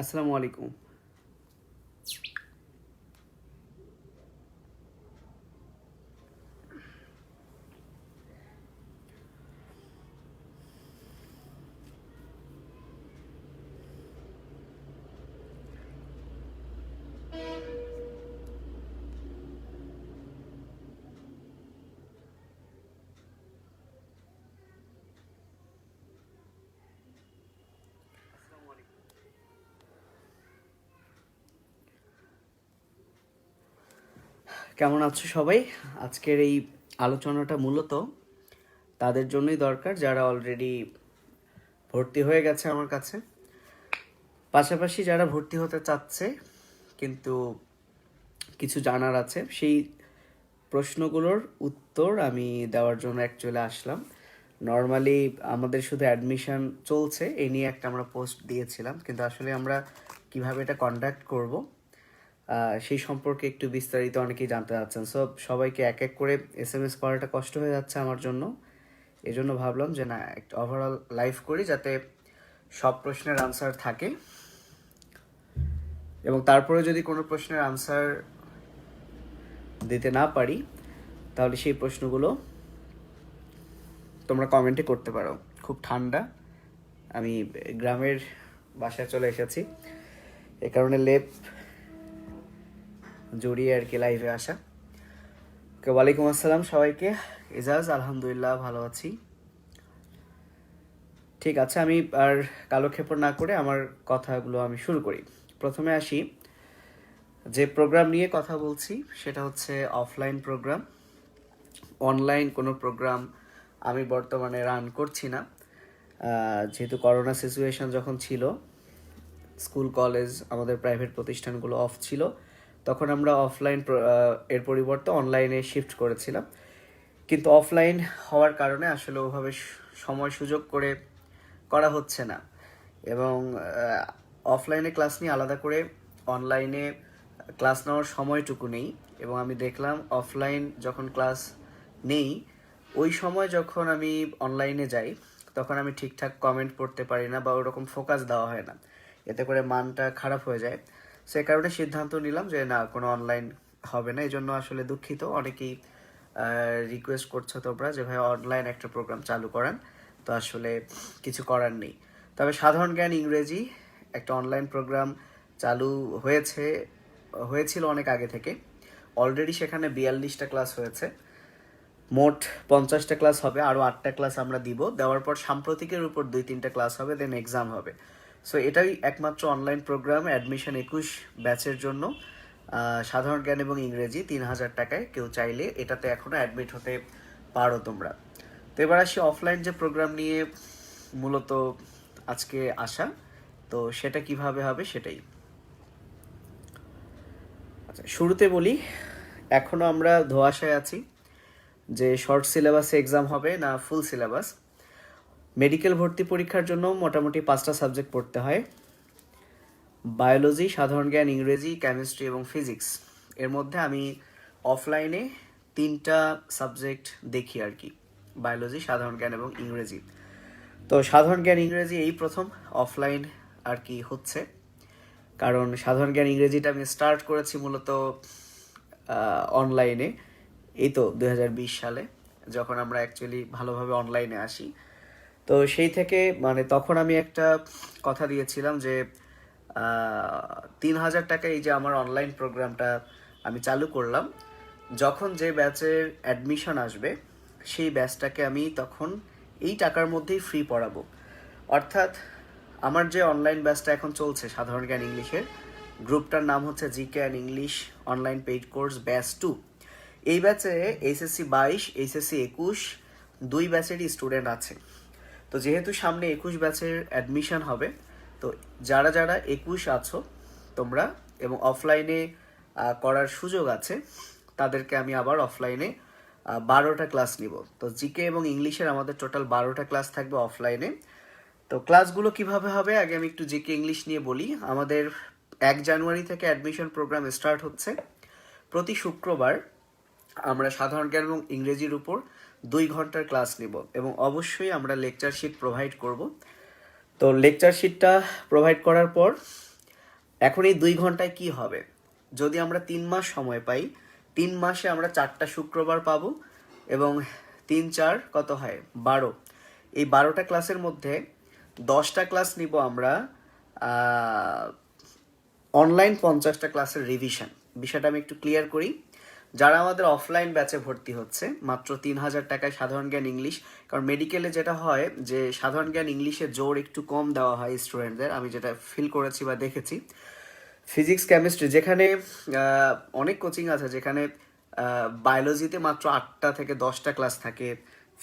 আসসালামু আলাইকুম। কেমন আছো সবাই? আজকের এই আলোচনাটা মূলত তাদের জন্যই দরকার যারা অলরেডি ভর্তি হয়ে গেছে আমার কাছে, পাশাপাশি যারা ভর্তি হতে চাচ্ছে কিন্তু কিছু জানার আছে, সেই প্রশ্নগুলোর উত্তর আমি দেওয়ার জন্য অ্যাকচুয়ালি আসলাম। নর্মালি আমাদের শুধু অ্যাডমিশন চলছে এই নিয়ে একটা আমরা পোস্ট দিয়েছিলাম, কিন্তু আসলে আমরা কিভাবে এটা কন্ডাক্ট করব সেই সম্পর্কে একটু বিস্তারিত অনেকেই জানতে চাচ্ছেন। সো সবাইকে এক এক করে SMS করাটা কষ্ট হয়ে যাচ্ছে আমার জন্য, এই জন্য ভাবলাম যে না, একটা ওভারঅল লাইভ করি যাতে সব প্রশ্নের আনসার থাকে, এবং তারপরে যদি কোনো প্রশ্নের আনসার দিতে না পারি তাহলে সেই প্রশ্নগুলো তোমরা কমেন্টে করতে পারো। খুব ঠান্ডা, আমি গ্রামের বাসায় চলে এসেছি, এ কারণে লেপ জড়িয়ে আর কি লাইভে আসা। ওকে, ওয়ালাইকুম আসসালাম সবাইকে। এজাজ, আলহামদুলিল্লাহ ভালো আছি। ঠিক আছে, আমি আর কালক্ষেপণ না করে আমার কথাগুলো আমি শুরু করি। প্রথমে আসি, যে প্রোগ্রাম নিয়ে কথা বলছি সেটা হচ্ছে অফলাইন প্রোগ্রাম। অনলাইন কোনো প্রোগ্রাম আমি বর্তমানে রান করছি না, যেহেতু করোনা সিচুয়েশন যখন ছিল, স্কুল কলেজ আমাদের প্রাইভেট প্রতিষ্ঠানগুলো অফ ছিল, তখন আমরা অফলাইন এর পরিবর্তে অনলাইনে শিফট করেছিলাম। কিন্তু অফলাইন হওয়ার কারণে আসলে ওভাবে সময় সুযোগ করে করা হচ্ছে না, এবং অফলাইনে ক্লাস নিয়ে আলাদা করে অনলাইনে ক্লাস নেওয়ার সময়টুকু নেই। এবং আমি দেখলাম অফলাইন যখন ক্লাস নেই, ওই সময় যখন আমি অনলাইনে যাই তখন আমি ঠিকঠাক কমেন্ট পড়তে পারি না বা ওরকম ফোকাস দেওয়া হয় না, এতে করে মানটা খারাপ হয়ে যায়। সে কারণে সিদ্ধান্ত নিলাম যে না, কোনো অনলাইন হবে না। এই জন্য আসলে দুঃখিত, অনেকেই রিকোয়েস্ট করছো তোমরা যে ভাই অনলাইন একটা প্রোগ্রাম চালু করান, তো আসলে কিছু করার নেই। তবে সাধারণ জ্ঞান ইংরেজি একটা অনলাইন প্রোগ্রাম চালু হয়েছিল অনেক আগে থেকে। অলরেডি সেখানে 42টা ক্লাস হয়েছে, মোট 50টা ক্লাস হবে, আরও 8টা ক্লাস আমরা দিব। দেওয়ার পর সাম্প্রতিকের উপর 2-3টা ক্লাস হবে, দেন এক্সাম হবে। সো এটাই একমাত্র অনলাইন প্রোগ্রাম অ্যাডমিশন 21 ব্যাচের জন্য। সাধারণ জ্ঞান এবং ইংরেজি 3000 টাকায়, কেউ চাইলে এটাতে এখনও অ্যাডমিট হতে পারো তোমরা। তো এবার আসি অফলাইন যে প্রোগ্রাম নিয়ে মূলত আজকে আসা, তো সেটা কিভাবে হবে সেটাই। আচ্ছা, শুরুতে বলি, এখনও আমরা ধোঁয়াশায় আছি যে শর্ট সিলেবাসে এক্সাম হবে না ফুল সিলেবাস। মেডিকেল ভর্তি পরীক্ষার জন্য মোটামুটি 5টা সাবজেক্ট পড়তে হয়: বায়োলজি, সাধারণ জ্ঞান, ইংরেজি, কেমিস্ট্রি এবং ফিজিক্স। এর মধ্যে আমি অফলাইনে 3টা সাবজেক্ট দেখি আর কি, বায়োলজি, সাধারণ জ্ঞান এবং ইংরেজি। তো সাধারণ জ্ঞান ইংরেজি এই প্রথম অফলাইন আর কি হচ্ছে, কারণ সাধারণ জ্ঞান ইংরেজিটা আমি স্টার্ট করেছি মূলত অনলাইনে এই তো 2020 সালে, যখন আমরা অ্যাকচুয়ালি ভালোভাবে অনলাইনে আসি। তো সেই থেকে মানে তখন আমি একটা কথা দিয়েছিলাম যে 3000 টাকা এই যে আমার অনলাইন প্রোগ্রামটা আমি চালু করলাম, যখন যে ব্যাচের অ্যাডমিশন আসবে সেই ব্যাচটাকে আমি তখন এই টাকার মধ্যেই ফ্রি পড়াবো। অর্থাৎ আমার যে অনলাইন ব্যাচটা এখন চলছে সাধারণ জ্ঞান ইংলিশের, গ্রুপটার নাম হচ্ছে GK and English online paid course batch 2। এই ব্যাচে এইচএসসি 22, এইচএসসি 21 দুই ব্যাচেরই স্টুডেন্ট আছে। তো যেহেতু সামনে 21 ব্যাচের অ্যাডমিশন হবে, তো যারা যারা 21 আছো তোমরা এবং অফলাইনে করার সুযোগ আছে, তাদেরকে আমি আবার অফলাইনে 12টা ক্লাস নিব। তো জিকে এবং ইংলিশের আমাদের টোটাল 12টা ক্লাস থাকবে অফলাইনে। তো ক্লাসগুলো কিভাবে হবে আগে আমি একটু জিকে ইংলিশ নিয়ে বলি। আমাদের 1 জানুয়ারি থেকে অ্যাডমিশন প্রোগ্রাম স্টার্ট হচ্ছে। প্রতি শুক্রবার আমরা সাধারণ জ্ঞান এবং ইংরেজির উপর 2 ঘন্টার ক্লাস নিব, এবং অবশ্যই আমরা লেকচার শিট প্রোভাইড করব। তো লেকচার শিটটা প্রোভাইড করার পর এখন এই 2 ঘন্টায় কি হবে? যদি আমরা 3 মাস সময় পাই, 3 মাসে আমরা 4টা শুক্রবার পাবো এবং 3 4 কত হয়? 12। এই 12টা ক্লাসের মধ্যে 10টা ক্লাস নিব আমরা অনলাইন, 50টা ক্লাসের রিভিশন। বিষয়টা আমি একটু ক্লিয়ার করি। যারা আমাদের অফলাইন ব্যাচে ভর্তি হচ্ছে মাত্র 3000 টাকায় সাধারণ জ্ঞান ইংলিশ, কারণ মেডিকেলে যেটা হয় যে সাধারণ জ্ঞান ইংলিশে জোর একটু কম দেওয়া হয় স্টুডেন্টদের, আমি যেটা ফিল করেছি বা দেখেছি। ফিজিক্স কেমিস্ট্রি যেখানে অনেক কোচিং আছে, যেখানে বায়োলজিতে মাত্র 8টা থেকে 10টা ক্লাস থাকে,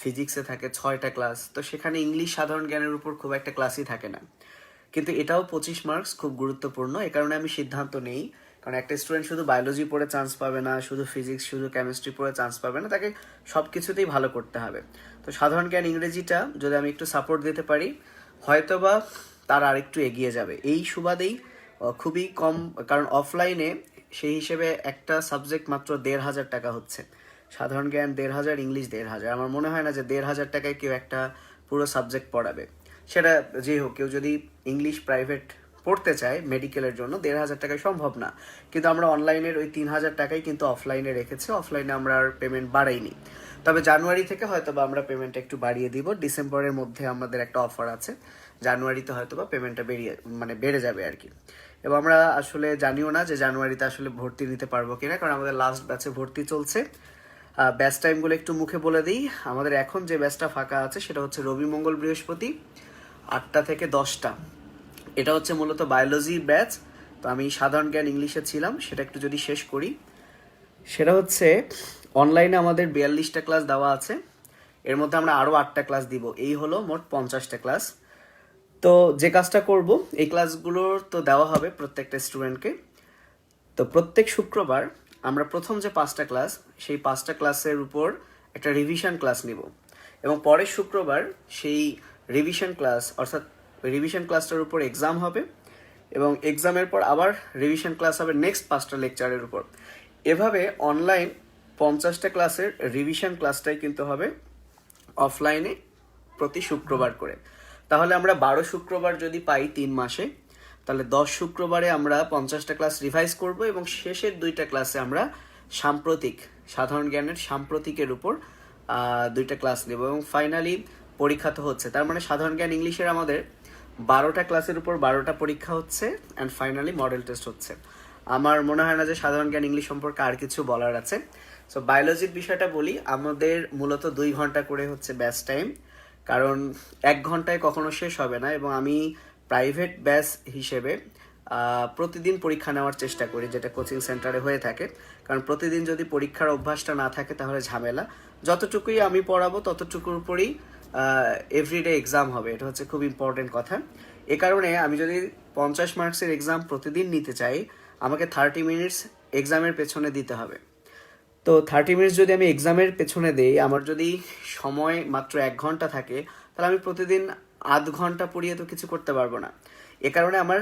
ফিজিক্সে থাকে 6টা ক্লাস, তো সেখানে ইংলিশ সাধারণ জ্ঞানের উপর খুব একটা ক্লাসই থাকে না। কিন্তু এটাও 25 মার্কস, খুব গুরুত্বপূর্ণ। এ কারণে আমি সিদ্ধান্ত নেই, কারণ একটা স্টুডেন্ট শুধু বায়োলজি পড়ে চান্স পাবে না, শুধু ফিজিক্স শুধু কেমিস্ট্রি পড়ে চান্স পাবে না, তাকে সব কিছুতেই ভালো করতে হবে। তো সাধারণ জ্ঞান ইংরেজিটা যদি আমি একটু সাপোর্ট দিতে পারি, হয়তোবা তার আরেকটু এগিয়ে যাবে। এই সুবাদেই খুবই কম, কারণ অফলাইনে সেই হিসেবে একটা সাবজেক্ট মাত্র 1500 টাকা হচ্ছে। সাধারণ জ্ঞান 1500, ইংলিশ 1500। আমার মনে হয় না যে 1500 টাকায় কেউ একটা পুরো সাবজেক্ট পড়াবে। সেটা যে হোক, কেউ যদি ইংলিশ প্রাইভেট পড়তে চায় মেডিকেলের জন্য, 1500 টাকায় সম্ভব না। কিন্তু আমরা অনলাইনের ওই 3000 টাকাই কিন্তু অফলাইনে রেখেছি, অফলাইনে আমরা আর পেমেন্ট বাড়াইনি। তবে জানুয়ারি থেকে হয়তো বা আমরা পেমেন্টটা একটু বাড়িয়ে দিব। ডিসেম্বরের মধ্যে আমাদের একটা অফার আছে, জানুয়ারিতে হয়তো বা পেমেন্টটা বেড়ে যাবে আর কি। এবং আমরা আসলে জানিও না যে জানুয়ারিতে আসলে ভর্তি নিতে পারবো কিনা, কারণ আমাদের লাস্ট ব্যাচে ভর্তি চলছে। ব্যাচ টাইমগুলো একটু মুখে বলে দিই। আমাদের এখন যে ব্যাচটা ফাঁকা আছে সেটা হচ্ছে রবি মঙ্গল বৃহস্পতি 8টা থেকে 10টা। এটা হচ্ছে মূলত বায়োলজি ব্যাচ। তো আমি সাধারণ জ্ঞান ইংলিশে ছিলাম, সেটা একটু যদি শেষ করি, সেটা হচ্ছে অনলাইনে আমাদের 42টা ক্লাস দেওয়া আছে, এর মধ্যে আমরা আরও 8টা ক্লাস দিব, এই হলো মোট 50টা ক্লাস। তো যে কাজটা করব, এই ক্লাসগুলোর তো দেওয়া হবে প্রত্যেকটা স্টুডেন্টকে। তো প্রত্যেক শুক্রবার আমরা প্রথম যে 5টা ক্লাস, সেই 5টা ক্লাসের উপর একটা রিভিশন ক্লাস নিব, এবং পরের শুক্রবার সেই রিভিশন ক্লাস, অর্থাৎ রিভিশন ক্লাসটার উপর এক্সাম হবে, এবং এক্সামের পর আবার রিভিশন ক্লাস হবে নেক্সট 5টা লেকচারের উপর। এভাবে অনলাইন 50টা ক্লাসের রিভিশন ক্লাসটাই কিন্তু হবে অফলাইনে প্রতি শুক্রবার করে। তাহলে আমরা 12 শুক্রবার যদি পাই 3 মাসে, তাহলে 10 শুক্রবারে আমরা 50টা ক্লাস রিভাইজ করব, এবং শেষের 2টা ক্লাসে আমরা সাম্প্রতিক, সাধারণ জ্ঞানের সাম্প্রতিকের উপর 2টা ক্লাস নেব, এবং ফাইনালি পরীক্ষা তো হচ্ছে। তার মানে সাধারণ জ্ঞান ইংলিশের আমাদের 12টা ক্লাসের উপর 12টা পরীক্ষা হচ্ছে, অ্যান্ড ফাইনালি মডেল টেস্ট হচ্ছে। আমার মনে হয় না যে সাধারণ জ্ঞান ইংলিশ সম্পর্কে আর কিছু বলার আছে। সো বায়োলজির বিষয়টা বলি, আমাদের মূলত 2 ঘন্টা করে হচ্ছে ব্যাচ টাইম, কারণ 1 ঘন্টায় কখনো শেষ হবে না। এবং আমি প্রাইভেট ব্যাচ হিসেবে প্রতিদিন পরীক্ষা নেওয়ার চেষ্টা করি, যেটা কোচিং সেন্টারে হয়ে থাকে। কারণ প্রতিদিন যদি পরীক্ষার অভ্যাসটা না থাকে তাহলে ঝামেলা। যতটুকুই আমি পড়াবো ততটুকুর উপরেই এভরিডে এক্সাম হবে, এটা হচ্ছে খুব ইম্পর্টেন্ট কথা। এ কারণে আমি যদি 50 মার্কসের এক্সাম প্রতিদিন নিতে চাই, আমাকে 30 মিনিটস এক্সামের পেছনে দিতে হবে। তো 30 মিনিটস যদি আমি এক্সামের পেছনে দিই, আমার যদি সময় মাত্র 1 ঘন্টা থাকে, তাহলে আমি প্রতিদিন আধ ঘন্টা পড়িয়ে তো কিছু করতে পারবো না। এ কারণে আমার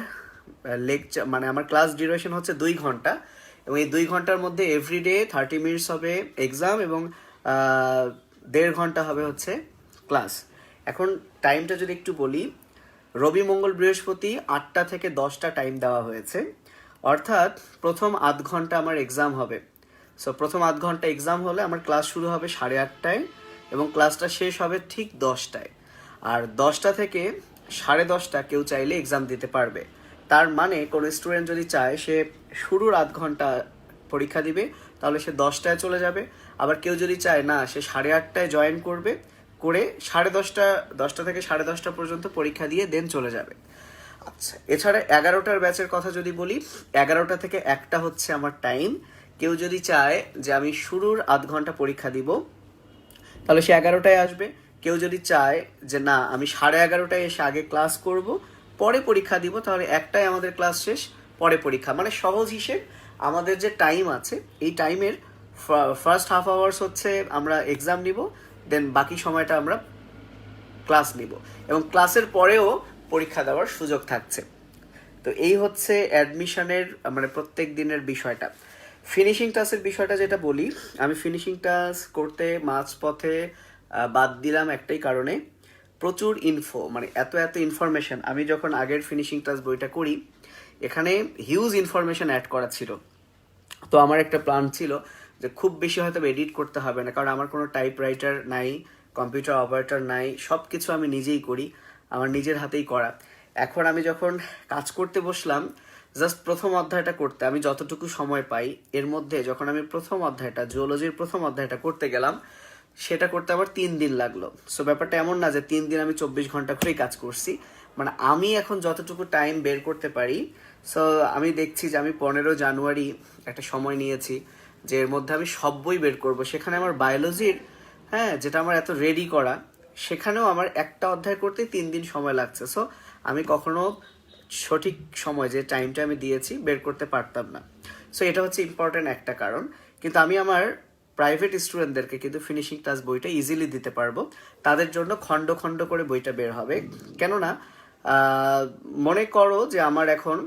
লেকচার, মানে আমার ক্লাস ডিউরেশন হচ্ছে 2 ঘন্টা, এবং এই 2 ঘন্টার মধ্যে এভরিডে 30 মিনিটস হবে এক্সাম, এবং 1.5 ঘন্টা হবে হচ্ছে ক্লাস। এখন টাইমটা যদি একটু বলি, রবি মঙ্গল বৃহস্পতি 8টা থেকে 10টা টাইম দেওয়া হয়েছে, অর্থাৎ প্রথম আধ ঘন্টা আমার এক্সাম হবে। সো প্রথম আধ ঘন্টা এক্সাম হলে আমার ক্লাস শুরু হবে 8:30টায়, এবং ক্লাসটা শেষ হবে ঠিক 10টায়। আর 10টা থেকে 10:30 কেউ চাইলে এক্সাম দিতে পারবে। তার মানে কোনো স্টুডেন্ট যদি চায় সে শুরুর আধ ঘন্টা পরীক্ষা দিবে, তাহলে সে 10টায় চলে যাবে। আবার কেউ যদি চায় না, সে 8:30টায় জয়েন করবে, করে 10:30 থেকে 10:30 পর্যন্ত পরীক্ষা দিয়ে দেন চলে যাবে। আচ্ছা, এছাড়া 11টার ব্যাচের কথা যদি বলি, 11টা থেকে 1টা হচ্ছে আমার টাইম। কেউ যদি চায় যে আমি শুরুর আধ ঘন্টা পরীক্ষা দিব, তাহলে সে 11টায় আসবে। কেউ যদি চায় যে না, আমি 11:30টায় এসে আগে ক্লাস করব, পরে পরীক্ষা দিব, তাহলে 1টায় আমাদের ক্লাস শেষ, পরে পরীক্ষা। মানে সহজ হিসেব, আমাদের যে টাইম আছে এই টাইমের ফার্স্ট হাফ আওয়ার্স হচ্ছে আমরা এক্সাম নিব, দেন বাকি সময়টা আমরা ক্লাস নিব, এবং ক্লাসের পরেও পরীক্ষা দেওয়ার সুযোগ থাকছে। তো এই হচ্ছে অ্যাডমিশনের মানে প্রত্যেক দিনের বিষয়টা। ফিনিশিং টাস্কের বিষয়টা যেটা বলি, আমি ফিনিশিং টাস্ক করতে মাঝপথে বাদ দিলাম একটাই কারণে, প্রচুর ইনফো, মানে এত ইনফরমেশন। আমি যখন আগের ফিনিশিং টাস্ক বইটা করি, এখানে হিউজ ইনফরমেশন অ্যাড করা ছিল। তো আমার একটা প্ল্যান ছিল যে খুব বেশি হয়তো এডিট করতে হবে না, কারণ আমার কোনো টাইপ রাইটার নাই, কম্পিউটার অপারেটর নাই, সব কিছু আমি নিজেই করি, আমার নিজের হাতেই করা। এখন আমি যখন কাজ করতে বসলাম, জাস্ট প্রথম অধ্যায়টা করতে আমি যতটুকু সময় পাই, এর মধ্যে যখন আমি প্রথম অধ্যায়টা, জুওলজির প্রথম অধ্যায়টা করতে গেলাম, সেটা করতে আবার 3 দিন লাগলো। সো ব্যাপারটা এমন না যে 3 দিন আমি 24 ঘন্টা করেই কাজ করছি, মানে আমি এখন যতটুকু টাইম বের করতে পারি। সো আমি দেখছি যে আমি 15 জানুয়ারি একটা সময় নিয়েছি যে এর মধ্যে আমি সব বই বের করব। সেখানে আমার বায়োলজির, হ্যাঁ, যেটা আমার এত রেডি করা, সেখানেও আমার একটা অধ্যায় করতে 3 দিন সময় লাগছে। সো আমি কখনো সঠিক সময় যে টাইমটা আমি দিয়েছি বের করতে পারতাম না। সো এটা হচ্ছে ইম্পর্টেন্ট একটা কারণ। কিন্তু আমি আমার প্রাইভেট স্টুডেন্টদেরকে কিন্তু ফিনিশিং ক্লাস বইটা ইজিলি দিতে পারবো। তাদের জন্য খণ্ড খণ্ড করে বইটা বের হবে। কেননা মনে করো যে আমার এখন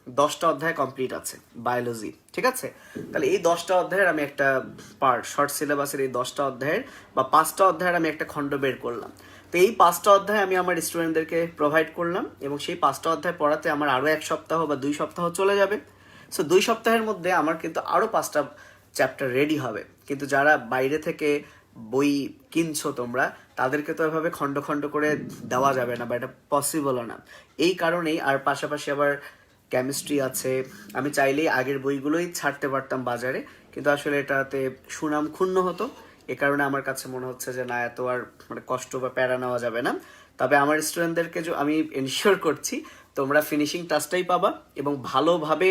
10টা অধ্যায় কমপ্লিট আছে বায়োলজি, ঠিক আছে? তাহলে এই 10টা অধ্যায়ের আমি একটা পার্ট, শর্ট সিলেবাসের এই 10টা অধ্যায়ের বা 5টা অধ্যায়ের আমি একটা খণ্ড বের করলাম। তো এই 5টা অধ্যায় আমি আমার স্টুডেন্টদেরকে প্রোভাইড করলাম, এবং সেই 5টা অধ্যায় পড়াতে আমার আরও 1 সপ্তাহ বা 2 সপ্তাহ চলে যাবে। সো 2 সপ্তাহের মধ্যে আমার কিন্তু আরও 5টা চ্যাপ্টার রেডি হবে। কিন্তু যারা বাইরে থেকে বই কিনছো তোমরা, তাদেরকে তো এভাবে খণ্ড খণ্ড করে দেওয়া যাবে না, বা এটা পসিবলও না। এই কারণেই, আর পাশাপাশি আবার কেমিস্ট্রি আছে, আমি চাইলেই আগের বইগুলোই ছাড়তে পারতাম বাজারে, কিন্তু আসলে এটাতে সুনাম ক্ষুণ্ণ হতো। এ কারণে আমার কাছে মনে হচ্ছে যে না, এত আর মানে কষ্ট বা প্যারা নেওয়া যাবে না। তবে আমার স্টুডেন্টদেরকে আমি এনশিওর করছি তোমরা ফিনিশিং টাচটাই পাবা এবং ভালোভাবে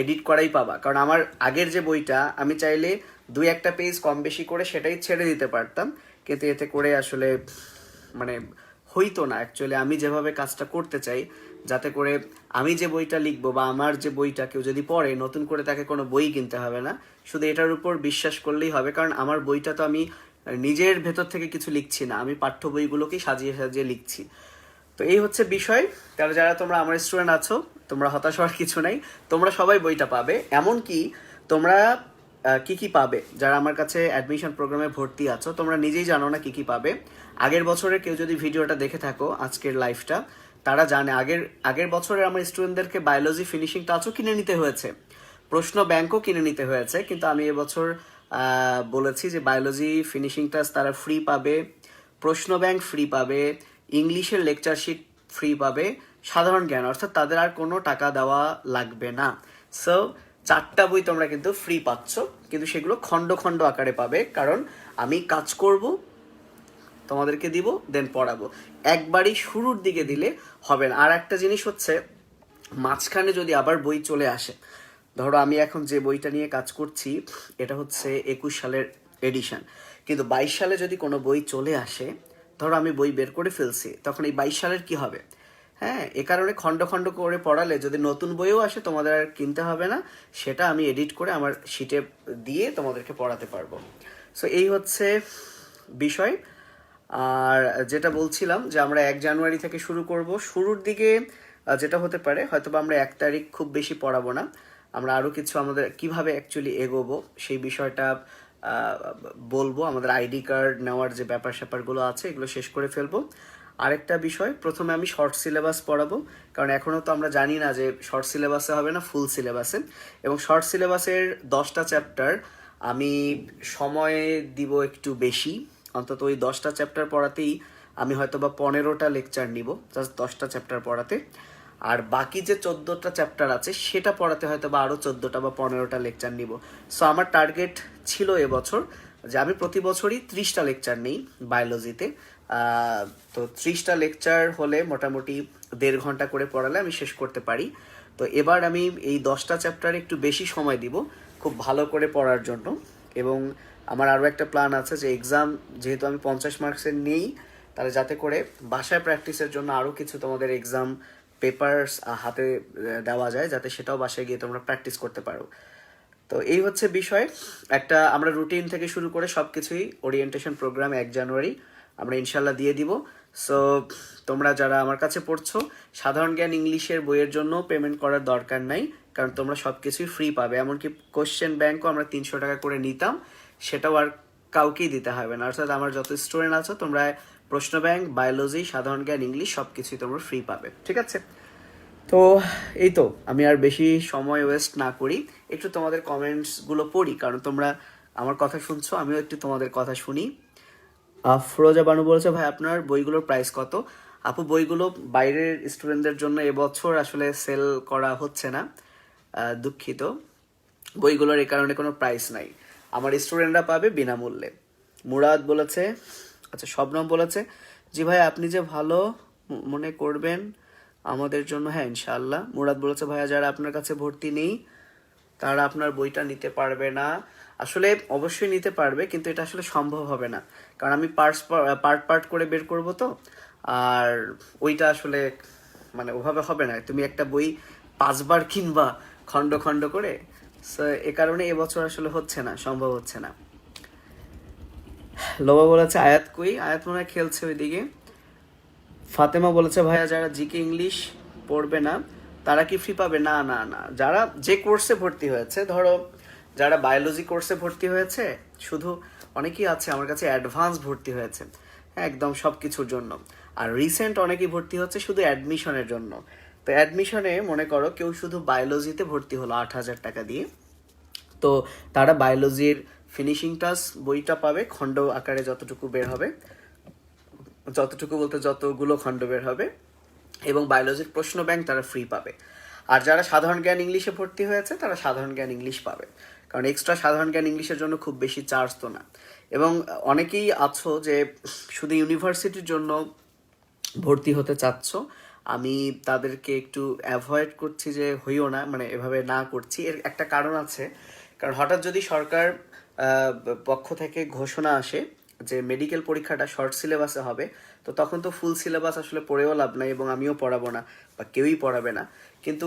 এডিট করাই পাবা। কারণ আমার আগের যে বইটা, আমি চাইলে 2-1টা পেজ কম বেশি করে সেটাই ছেড়ে দিতে পারতাম, কিন্তু এতে করে আসলে মানে হইতো না। অ্যাকচুয়ালি আমি যেভাবে কাজটা করতে চাই, যাতে করে আমি যে বইটা লিখবো বা আমার যে বইটা কেউ যদি পড়ে, নতুন করে তাকে কোনো বই কিনতে হবে না, শুধু এটার উপর বিশ্বাস করলেই হবে। কারণ আমার বইটা তো আমি নিজের ভেতর থেকে কিছু লিখছি না, আমি পাঠ্য বইগুলোকেই সাজিয়ে সাজিয়ে লিখছি। তো এই হচ্ছে বিষয়। তাহলে যারা তোমরা আমার স্টুডেন্ট আছো, তোমরা হতাশ হওয়ার কিছু নাই, তোমরা সবাই বইটা পাবে। এমনকি তোমরা কি কি পাবে, যারা আমার কাছে অ্যাডমিশন প্রোগ্রামে ভর্তি আছো, তোমরা নিজেই জানো না কি কি পাবে। আগের বছরের কেউ যদি ভিডিওটা দেখে থাকো, আজকের লাইভটা, তারা জানে আগের বছরের আমার স্টুডেন্টদেরকে বায়োলজি ফিনিশিং টাচও কিনে নিতে হয়েছে, প্রশ্ন ব্যাংকও কিনে নিতে হয়েছে। কিন্তু আমি এবছর বলেছি যে বায়োলজি ফিনিশিং টাচ তারা ফ্রি পাবে, প্রশ্ন ব্যাংক ফ্রি পাবে, ইংলিশের লেকচার শিট ফ্রি পাবে, সাধারণ জ্ঞান, অর্থাৎ তাদের আর কোনো টাকা দেওয়া লাগবে না। সো 4টা বই তোমরা কিন্তু ফ্রি পাচ্ছ, কিন্তু সেগুলো খণ্ড খণ্ড আকারে পাবে। কারণ আমি কাজ করব, তোমাদেরকে দিব, দেন পড়াবো। একবারই শুরুর দিকে দিলে হবে না। আর একটা জিনিস হচ্ছে, মাঝখানে যদি আবার বই চলে আসে, ধরো আমি এখন যে বইটা নিয়ে কাজ করছি এটা হচ্ছে 21 সালের এডিশন, কিন্তু 22 সালে যদি কোনো বই চলে আসে, ধরো আমি বই বের করে ফেলছি, তখন এই 22 সালের কি হবে? হ্যাঁ, এ কারণে খণ্ড খণ্ড করে পড়ালে যদি নতুন বইও আসে, তোমাদের আর কিনতে হবে না, সেটা আমি এডিট করে আমার শিটে দিয়ে তোমাদেরকে পড়াতে পারবো। সো এই হচ্ছে বিষয়। আর যেটা বলছিলাম যে আমরা 1 জানুয়ারি থেকে শুরু করব। শুরুর দিকে যেটা হতে পারে, হয়তো বা আমরা 1 তারিখ খুব বেশি পড়াবো না, আমরা আরও কিছু আমাদের কিভাবে অ্যাকচুয়ালি এগোবো সেই বিষয়টা বলবো। আমাদের আইডি কার্ড নেওয়ার যে ব্যাপার স্যাপারগুলো আছে, এগুলো শেষ করে ফেলবো। আরেকটা বিষয়, প্রথমে আমি শর্ট সিলেবাস পড়াবো, কারণ এখনও তো আমরা জানি না যে শর্ট সিলেবাসে হবে না ফুল সিলেবাসে। এবং শর্ট সিলেবাসের 10টা চ্যাপ্টার আমি সময় দিব একটু বেশি, অন্তত ওই 10টা চ্যাপ্টার পড়াতেই আমি হয়তো বা 15টা লেকচার নিব, জাস্ট 10টা চ্যাপ্টার পড়াতে। আর বাকি যে 14টা চ্যাপ্টার আছে সেটা পড়াতে হয়তো বা আরও 14টা বা 15টা লেকচার নিব। সো আমার টার্গেট ছিল এবছর যে আমি প্রতি বছরই 30টা লেকচার নিই বায়োলজিতে। তো 30টা লেকচার হলে মোটামুটি 1.5 ঘন্টা করে পড়ালে আমি শেষ করতে পারি। তো এবার আমি এই 10টা চ্যাপ্টারে একটু বেশি সময় দিব খুব ভালো করে পড়ার জন্য। এবং আমার আরও একটা প্ল্যান আছে যে এক্সাম যেহেতু আমি 50 মার্কসের নেই, তাহলে যাতে করে বাসায় প্র্যাকটিসের জন্য আরও কিছু তোমাদের এক্সাম পেপারস হাতে দেওয়া যায়, যাতে সেটাও বাসায় গিয়ে তোমরা প্র্যাকটিস করতে পারো। তো এই হচ্ছে বিষয়। একটা আমরা রুটিন থেকে শুরু করে সব কিছুই ওরিয়েন্টেশন প্রোগ্রাম 1 জানুয়ারি আমরা ইনশাল্লাহ দিয়ে দিব। সো তোমরা যারা আমার কাছে পড়ছো, সাধারণ জ্ঞান ইংলিশের বইয়ের জন্য পেমেন্ট করার দরকার নাই, কারণ তোমরা সব কিছুই ফ্রি পাবে। এমনকি কোশ্চেন ব্যাংকও আমরা 300 টাকা করে নিতাম, সেটাও আর কাউকেই দিতে হবে না। অর্থাৎ আমার যত স্টুডেন্ট আছো, তোমরা প্রশ্ন ব্যাংক, বায়োলজি, সাধারণ জ্ঞান, ইংলিশ সব কিছুই তোমরা ফ্রি পাবে, ঠিক আছে? তো এই তো, আমি আর বেশি সময় ওয়েস্ট না করি, একটু তোমাদের কমেন্টসগুলো পড়ি, কারণ তোমরা আমার কথা শুনছো, আমিও একটু তোমাদের কথা শুনি। ফিরোজা বানু বলেছে, ভাই আপনার বইগুলোর প্রাইস কত? আপু, বইগুলো বাইরের স্টুডেন্টদের জন্য এবছর আসলে সেল করা হচ্ছে না, দুঃখিত। বইগুলোর এই কারণে কোনো প্রাইস নাই, আমার স্টুডেন্টরা পাবে বিনামূল্যে। মুরাদ বলেছে, আচ্ছা শবনম বলেছে, জি ভাই আপনি যে ভালো মনে করবেন আমাদের জন্য, হ্যাঁ ইনশাআল্লাহ। মুরাদ বলেছে, ভাইয়া যারা আপনার কাছে ভর্তি নেই তারা আপনার বইটা নিতে পারবে না। আসলে অবশ্যই নিতে পারবে, কিন্তু এটা আসলে সম্ভব হবে না, কারণ আমি পার্ট পার্ট করে বের করব তো। আর ওইটা আসলে মানে ওভাবে হবে না, তুমি একটা বই 5বার কিনবা খণ্ড খণ্ড করে। সো এ কারণে এবছর আসলে হচ্ছে না, সম্ভব হচ্ছে না। লোবা বলেছে, আয়াত কই? আয়াত মনে হয় খেলছে ওইদিকে। ফাতেমা বলেছে, ভাইয়া যারা জিকে ইংলিশ পড়বে না তারা কি ফ্রি পাবে? না না না, যারা যে কোর্সে ভর্তি হয়েছে, ধরো যারা বায়োলজি কোর্সে ভর্তি হয়েছে, শুধু অনেকেই আছে আমার কাছে অ্যাডভান্স ভর্তি হয়েছে, হ্যাঁ একদম সব কিছুর জন্য। আর রিসেন্ট অনেকেই ভর্তি হচ্ছে শুধু অ্যাডমিশনের জন্য। তো অ্যাডমিশনে মনে করো কেউ শুধু বায়োলজিতে ভর্তি হলো 8,000 টাকা দিয়ে, তো তারা বায়োলজির ফিনিশিং টাচ বইটা পাবে, খণ্ড আকারে যতটুকু বের হবে, যতটুকু বলতে যতগুলো খণ্ড বের হবে, এবং বায়োলজির প্রশ্ন ব্যাংক তারা ফ্রি পাবে। আর যারা সাধারণ জ্ঞান ইংলিশে ভর্তি হয়েছে তারা সাধারণ জ্ঞান ইংলিশ পাবে, কারণ এক্সট্রা সাধারণ জ্ঞান ইংলিশের জন্য খুব বেশি চার্জ তো না। এবং অনেকেই আছো যে শুধু ইউনিভার্সিটির জন্য ভর্তি হতে চাচ্ছ, আমি তাদেরকে একটু অ্যাভয়েড করছি যে হইও না, মানে এভাবে না করছি। এর একটা কারণ আছে, কারণ হঠাৎ যদি সরকার পক্ষ থেকে ঘোষণা আসে যে মেডিকেল পরীক্ষাটা শর্ট সিলেবাসে হবে, তো তখন তো ফুল সিলেবাস আসলে পড়েও লাভ নাই, এবং আমিও পড়াবো না বা কেউই পড়াবে না। কিন্তু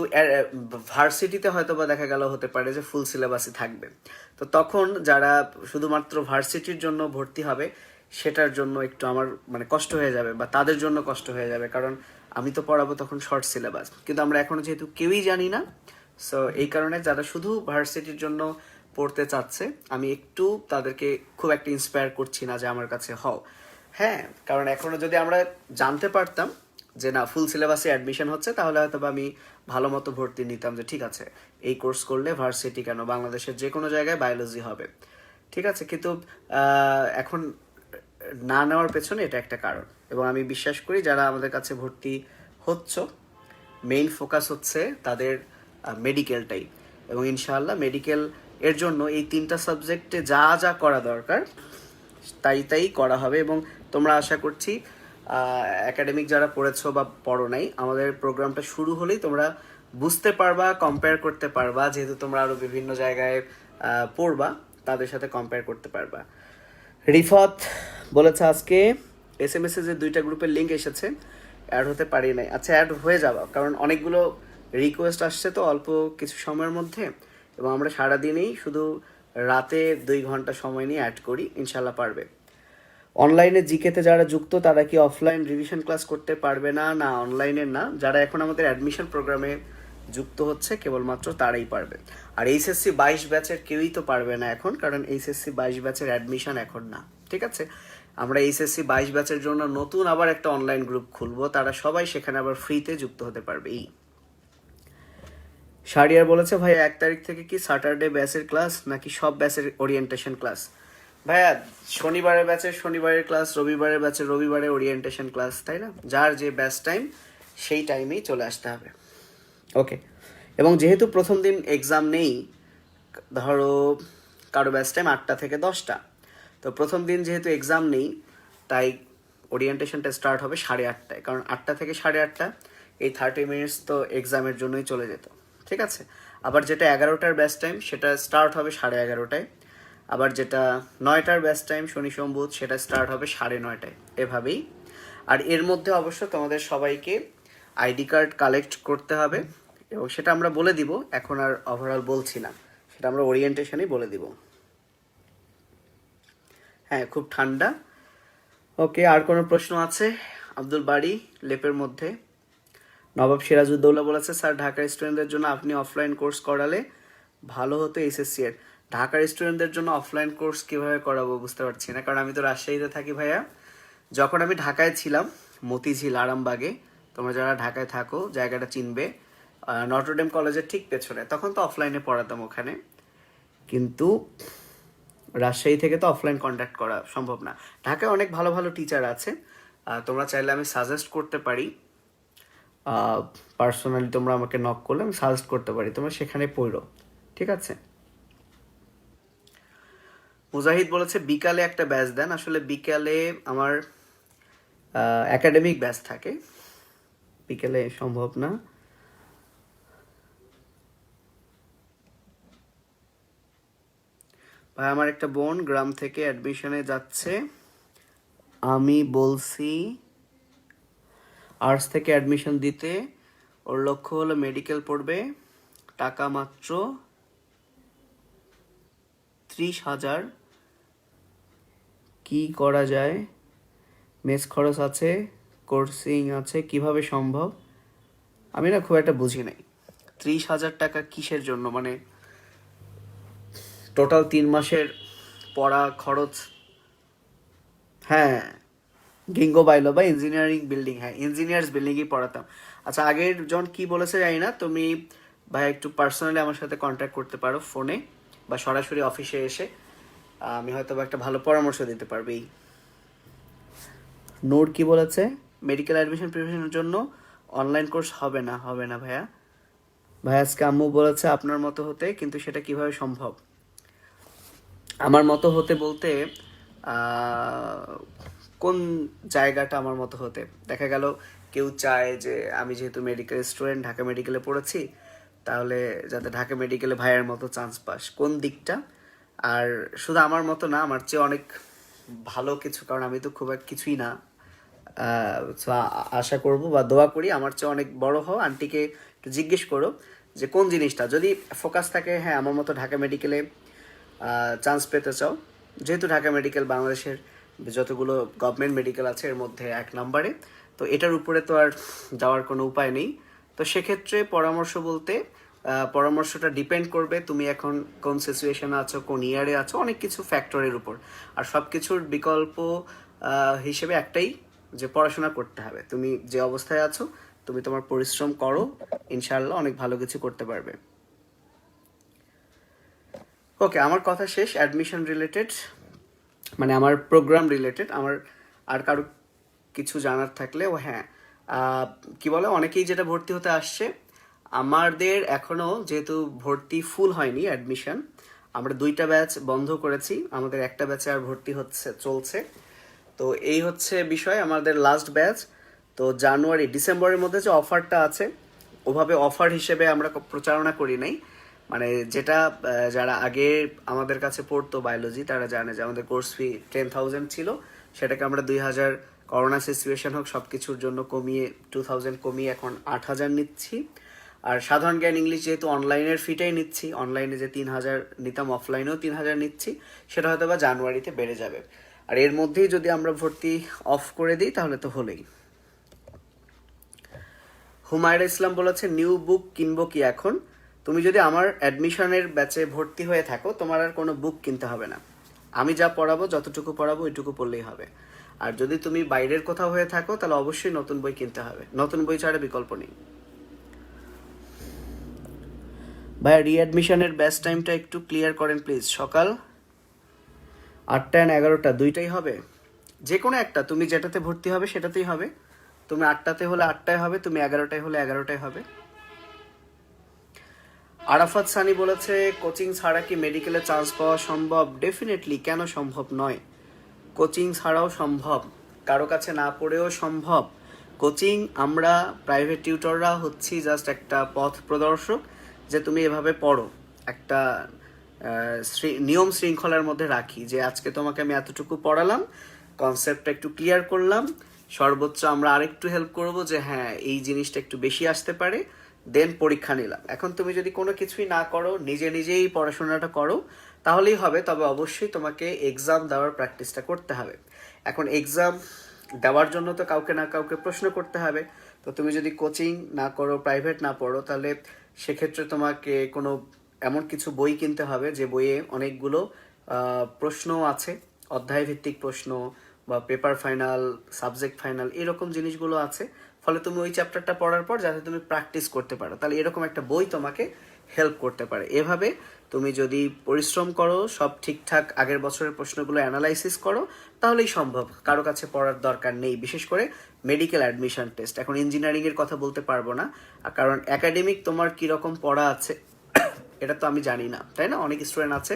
ভার্সিটিতে হয়তো বা দেখা গেল হতে পারে যে ফুল সিলেবাসই থাকবে, তো তখন যারা শুধুমাত্র ভার্সিটির জন্য ভর্তি হবে সেটার জন্য একটু আমার মানে কষ্ট হয়ে যাবে, বা তাদের জন্য কষ্ট হয়ে যাবে, কারণ আমি তো পড়াবো তখন শর্ট সিলেবাস, কিন্তু আমরা এখনো যেহেতু কেউই জানি না। সো এই কারণে যারা শুধু ভার্সিটির জন্য পড়তে চাচ্ছে, আমি একটু তাদেরকে খুব একটা ইন্সপায়ার করছি না যে আমার কাছে হও। হ্যাঁ, কারণ এখনো যদি আমরা জানতে পারতাম যে না ফুল সিলেবাসে অ্যাডমিশন হচ্ছে, তাহলে হয়তো আমি ভালো মতো ভর্তি নিতাম, যে ঠিক আছে এই কোর্স করলে ভার্সিটি কেন, বাংলাদেশের যে কোনো জায়গায় বায়োলজি হবে, ঠিক আছে। কিন্তু এখন না নেওয়ার পেছনে এটা একটা কারণ, এবং আমি বিশ্বাস করি যারা আমাদের কাছে ভর্তি হচ্ছ, মেইন ফোকাস হচ্ছে তাদের মেডিকেলটাই, এবং ইনশাআল্লাহ মেডিকেল এর জন্য এই 3টা সাবজেক্টে যা যা করা দরকার তাই তাই করা হবে। এবং তোমরা আশা করছি একাডেমিক যারা পড়েছো বা পড়ো নাই, আমাদের প্রোগ্রামটা শুরু হলেই তোমরা বুঝতে পারবা, কম্পেয়ার করতে পারবা, যেহেতু তোমরা আরো বিভিন্ন জায়গায় পড়বা, তাদের সাথে কম্পেয়ার করতে পারবা। রিফাত বলেছে, আজকে SMS এ যে 2টা গ্রুপের লিঙ্ক এসেছে, অ্যাড হতে পারি নাই। আচ্ছা অ্যাড হয়ে যাবা, কারণ অনেকগুলো রিকোয়েস্ট আসছে তো অল্প কিছু সময়ের মধ্যে, এবং আমরা সারাদিনেই শুধু রাতে 2 ঘন্টা সময় নিয়ে অ্যাড করি, ইনশাল্লাহ পারবে। অনলাইনে জিকেতে যারা যুক্ত তারা কি অফলাইন রিভিশন ক্লাস করতে পারবে? না না, অনলাইনে না, যারা এখন আমাদের অ্যাডমিশন প্রোগ্রামে যুক্ত হচ্ছে কেবলমাত্র তারাই পারবে। আর এইচএসসি 22 ব্যাচের কেউই তো পারবে না এখন, কারণ এইচএসসি 22 ব্যাচের অ্যাডমিশন এখন না, ঠিক আছে। আমরা এইচএসসি 22 ব্যাচের জন্য নতুন আবার একটা অনলাইন গ্রুপ খুলবো, তারা সবাই সেখানে আবার ফ্রিতে যুক্ত হতে পারবে। শারিয়ার বলেছে, ভাই 1 তারিখ থেকে কি স্যাটারডে ব্যাচের ক্লাস নাকি সব ব্যাচের ওরিয়েন্টেশন ক্লাস? ভাইয়া শনিবারের ব্যাচের শনিবারের ক্লাস, রবিবারের ব্যাচের রবিবারের ওরিয়েন্টেশন ক্লাস, তাই না? যার যে ব্যাচ টাইম সেই টাইমেই চলে আসতে হবে। ওকে। এবং যেহেতু প্রথম দিন এক্সাম নেই, ধরো কারো ব্যাচ টাইম 8টা থেকে 10টা, তো প্রথম দিন যেহেতু এক্সাম নেই, তাই ওরিয়েন্টেশনটা স্টার্ট হবে 8:30টায়, কারণ 8টা থেকে 8:30 এই 30 মিনিটস তো এক্সামের জন্যই চলে যেত, ঠিক আছে। আবার যেটা 11টার ব্যাচ টাইম সেটা স্টার্ট হবে 11:30টায়, আবার যেটা 9টার ব্যাচ টাইম শনি সোম বুধ সেটা স্টার্ট হবে 9:30টায়, এভাবেই। আর এর মধ্যে অবশ্য তোমাদের সবাইকে আইডি কার্ড কালেক্ট করতে হবে, এবং সেটা আমরা বলে দিব, এখন আর ওভারঅল বলছি না, সেটা আমরা ওরিয়েন্টেশনেই বলে দিব। হ্যাঁ খুব ঠান্ডা। ওকে, আর কোনো প্রশ্ন আছে? আব্দুল বাড়ি লেপের মধ্যে। নবাব সিরাজউদ্দৌলা বলেছে, স্যার ঢাকার স্টুডেন্টদের জন্য আপনি অফলাইন কোর্স করালে ভালো হতো এইচএসসি এর। ঢাকার স্টুডেন্টদের জন্য অফলাইন কোর্স কিভাবে করাবো বুঝতে পারছি না, কারণ আমি তো রাজশাহীতে থাকি ভাইয়া। যখন আমি ঢাকায় ছিলাম, মতিঝিল আরামবাগে, তোমরা যারা ঢাকায় থাকো জায়গাটা চিনবে, নটরডেম কলেজের ঠিক পেছনে। তখন তো অফলাইনে পড়াতাম ওখানে, কিন্তু রাজশাহী থেকে তো অফলাইন কন্ট্যাক্ট করা সম্ভব না। ঢাকায় অনেক ভালো ভালো টিচার আছে, তোমরা চাইলে আমি সাজেস্ট করতে পারি। পার্সোনালি তোমরা আমাকে নক করলে আমি সাজেস্ট করতে পারি, তোমরা সেখানে পড়ো, ঠিক আছে? মুজাহিদ বলেছে বিকালে একটা ব্যাচ দেন। আসলে বিকালে আমার একাডেমিক ব্যাচ থাকে, বিকেলে সম্ভব না। ভাই আমার একটা বোন গ্রাম থেকে অ্যাডমিশনে যাচ্ছে, আমি বলছি আর্টস থেকে অ্যাডমিশন দিতে, ওর লক্ষ্য হলো মেডিকেল পড়বে, টাকা মাত্র 30,000, কি করা যায়? মেস খরচ আছে, কোর্সিং আছে, কিভাবে সম্ভব? আমি না খুব একটা বুঝি নাই 30,000 টাকা কিসের জন্য, মানে টোটাল 3 মাসের পড়া খরচ? হ্যাঁ, গিঙ্গো বাইলো বা ইঞ্জিনিয়ারিং বিল্ডিং, হ্যাঁ ইঞ্জিনিয়ার্স বিল্ডিংই পড়াতাম। আচ্ছা, আগের জন কি বলেছে জানি না, তুমি ভাই একটু পার্সোনালি আমার সাথে কন্ট্যাক্ট করতে পারো ফোনে বা সরাসরি অফিসে এসে, আমি হয়তো বা একটা ভালো পরামর্শ দিতে পারবি। নোট কি বলেছে? মেডিকেল অ্যাডমিশন প্রিপারেশনের জন্য অনলাইন কোর্স হবে না, হবে না ভাইয়া। ভাই আজকে আম্মু বলেছে আপনার মতো হতে, কিন্তু সেটা কিভাবে সম্ভব? আমার মতো হতে বলতে কোন জায়গাটা আমার মতো হতে? দেখা গেল কেউ চায় যে আমি যেহেতু মেডিকেল স্টুডেন্ট, ঢাকা মেডিকেলে পড়েছি, তাহলে যাতে ঢাকা মেডিকেলে ভাইয়ের মতো চান্স পাস, কোন দিকটা? আর শুধু আমার মতো না, আমার চেয়ে অনেক ভালো কিছু, কারণ আমি তো খুব এক কিছুই না। So, আশা করব বা দোয়া করি আমার চেয়ে অনেক বড় হও, আন্টিকে একটু জিজ্ঞেস করো যে কোন জিনিসটা যদি ফোকাস থাকে। হ্যাঁ, আমার মতো ঢাকা মেডিকেলে চান্স পেতে চাও, যেহেতু ঢাকা মেডিকেল বাংলাদেশের যতগুলো গভর্নমেন্ট মেডিকেল আছে এর মধ্যে 1 নম্বরে, তো এটার উপরে তো আর যাওয়ার কোনো উপায় নেই। তো সেক্ষেত্রে পরামর্শ বলতে পরামর্শটা ডিপেন্ড করবে তুমি এখন কোন সিচুয়েশনে আছো, কোন ইয়ারে আছো, অনেক কিছু ফ্যাক্টরের উপর। আর সব কিছুর বিকল্প হিসেবে একটাই, যে পড়াশোনা করতে হবে। তুমি যে অবস্থায় আছো, তুমি তোমার পরিশ্রম করো, ইনশাআল্লাহ অনেক ভালো কিছু করতে পারবে। ওকে, আমার কথা শেষ অ্যাডমিশন রিলেটেড, মানে আমার প্রোগ্রাম রিলেটেড। আমার আর কারো কিছু জানার থাকলে, ও হ্যাঁ, কি বলে, অনেকেই যেটা ভর্তি হতে আসছে, আমাদের এখনো যেহেতু ভর্তি ফুল হয়নি অ্যাডমিশন, আমরা 2টা ব্যাচ বন্ধ করেছি, আমাদের একটা ব্যাচে আর ভর্তি হচ্ছে চলছে। তো এই হচ্ছে বিষয়, আমাদের লাস্ট ব্যাচ। তো জানুয়ারি ডিসেম্বরের মধ্যে যে অফারটা আছে, ওভাবে অফার হিসেবে আমরা প্রচারণা করি নাই। মানে যেটা যারা আগে আমাদের কাছে পড়তো বায়োলজি, তারা জানে যে আমাদের কোর্স ফি 10,000 ছিল, সেটাকে আমরা 2,000 করোনা সিচুয়েশন হোক সব কিছুর জন্য কমিয়ে 2,000 কমিয়ে এখন 8,000 নিচ্ছি। আর সাধারণ জ্ঞান ইংলিশ যেহেতু অনলাইনের ফিটাই নিচ্ছি, অনলাইনে যে 3,000 নিতাম অফলাইনেও 3,000 নিচ্ছি, সেটা হয়তো বা জানুয়ারিতে বেড়ে যাবে। আর এর মধ্যেই যদি আমরা ভর্তি অফ করে দিই তাহলে তো হলেই। হুমায়রা ইসলাম বলেছে নিউ বুক কিনবো কি এখন? তুমি যদি আমার অ্যাডমিশনের ব্যাচে ভর্তি হয়ে থাকো, তোমার আর কোনো বুক কিনতে হবে না। আমি যা পড়াবো, যতটুকু পড়াবো ওইটুকু পড়লেই হবে। আর যদি তুমি বাইরের কোথাও হয়ে থাকো, তাহলে অবশ্যই নতুন বই কিনতে হবে, নতুন বই ছাড়া বিকল্প নেই। ভাইয়া রিঅ্যাডমিশনের ব্যাচ টাইমটা একটু ক্লিয়ার করেন প্লিজ। সকাল 8টা আর 11টা দুইটাই হবে? যে কোনো একটা, তুমি যেটাতে ভর্তি হবে সেটাতেই হবে। তুমি 8টাতে হলে 8টায় হবে, তুমি 11টায় হলে 11টায় হবে। আরাফাত সানি বলেছে কোচিং ছাড়া কি মেডিকেলে চান্স পাওয়া সম্ভব? ডেফিনেটলি, কেন সম্ভব নয়? কোচিং ছাড়াও সম্ভব, কারো কাছে না পড়েও সম্ভব। কোচিং, আমরা প্রাইভেট টিউটররা হচ্ছি জাস্ট একটা পথ প্রদর্শক, যে তুমি এভাবে পড়ো, একটা নিয়ম শৃঙ্খলার মধ্যে রাখি যে আজকে তোমাকে আমি এতটুকু পড়ালাম, কনসেপ্টটা একটু ক্লিয়ার করলাম, সর্বোচ্চ আমরা আরেকটু হেল্প করব যে হ্যাঁ এই জিনিসটা একটু বেশি আসতে পারে, দেন পরীক্ষা নিলাম। এখন তুমি যদি কোনো কিছুই না করো, নিজে নিজেই পড়াশোনাটা করো, তাহলেই হবে। তবে অবশ্যই তোমাকে এক্সাম দেওয়ার প্র্যাকটিসটা করতে হবে। এখন এক্সাম দেওয়ার জন্য তো কাউকে না কাউকে প্রশ্ন করতে হবে। তো তুমি যদি কোচিং না করো, প্রাইভেট না পড়ো, তাহলে সেক্ষেত্রে তোমাকে কোনো এমন কিছু বই কিনতে হবে যে বইয়ে অনেকগুলো প্রশ্ন আছে, অধ্যায় ভিত্তিক প্রশ্ন বা পেপার ফাইনাল, সাবজেক্ট ফাইনাল, এরকম জিনিসগুলো আছে। ফলে তুমি ওই চ্যাপ্টারটা পড়ার পর যাতে তুমি প্র্যাকটিস করতে পারো, তাহলে এরকম একটা বই তোমাকে হেল্প করতে পারে। এভাবে তুমি যদি পরিশ্রম করো, সব ঠিকঠাক আগের বছরের প্রশ্নগুলো অ্যানালাইসিস করো, তাহলেই সম্ভব। কারো কাছে পড়ার দরকার নেই, বিশেষ করে মেডিকেল অ্যাডমিশন টেস্ট। এখন ইঞ্জিনিয়ারিংয়ের কথা বলতে পারবো না, কারণ একাডেমিক তোমার কীরকম পড়া আছে এটা তো আমি জানি না, তাই না? অনেক স্টুডেন্ট আছে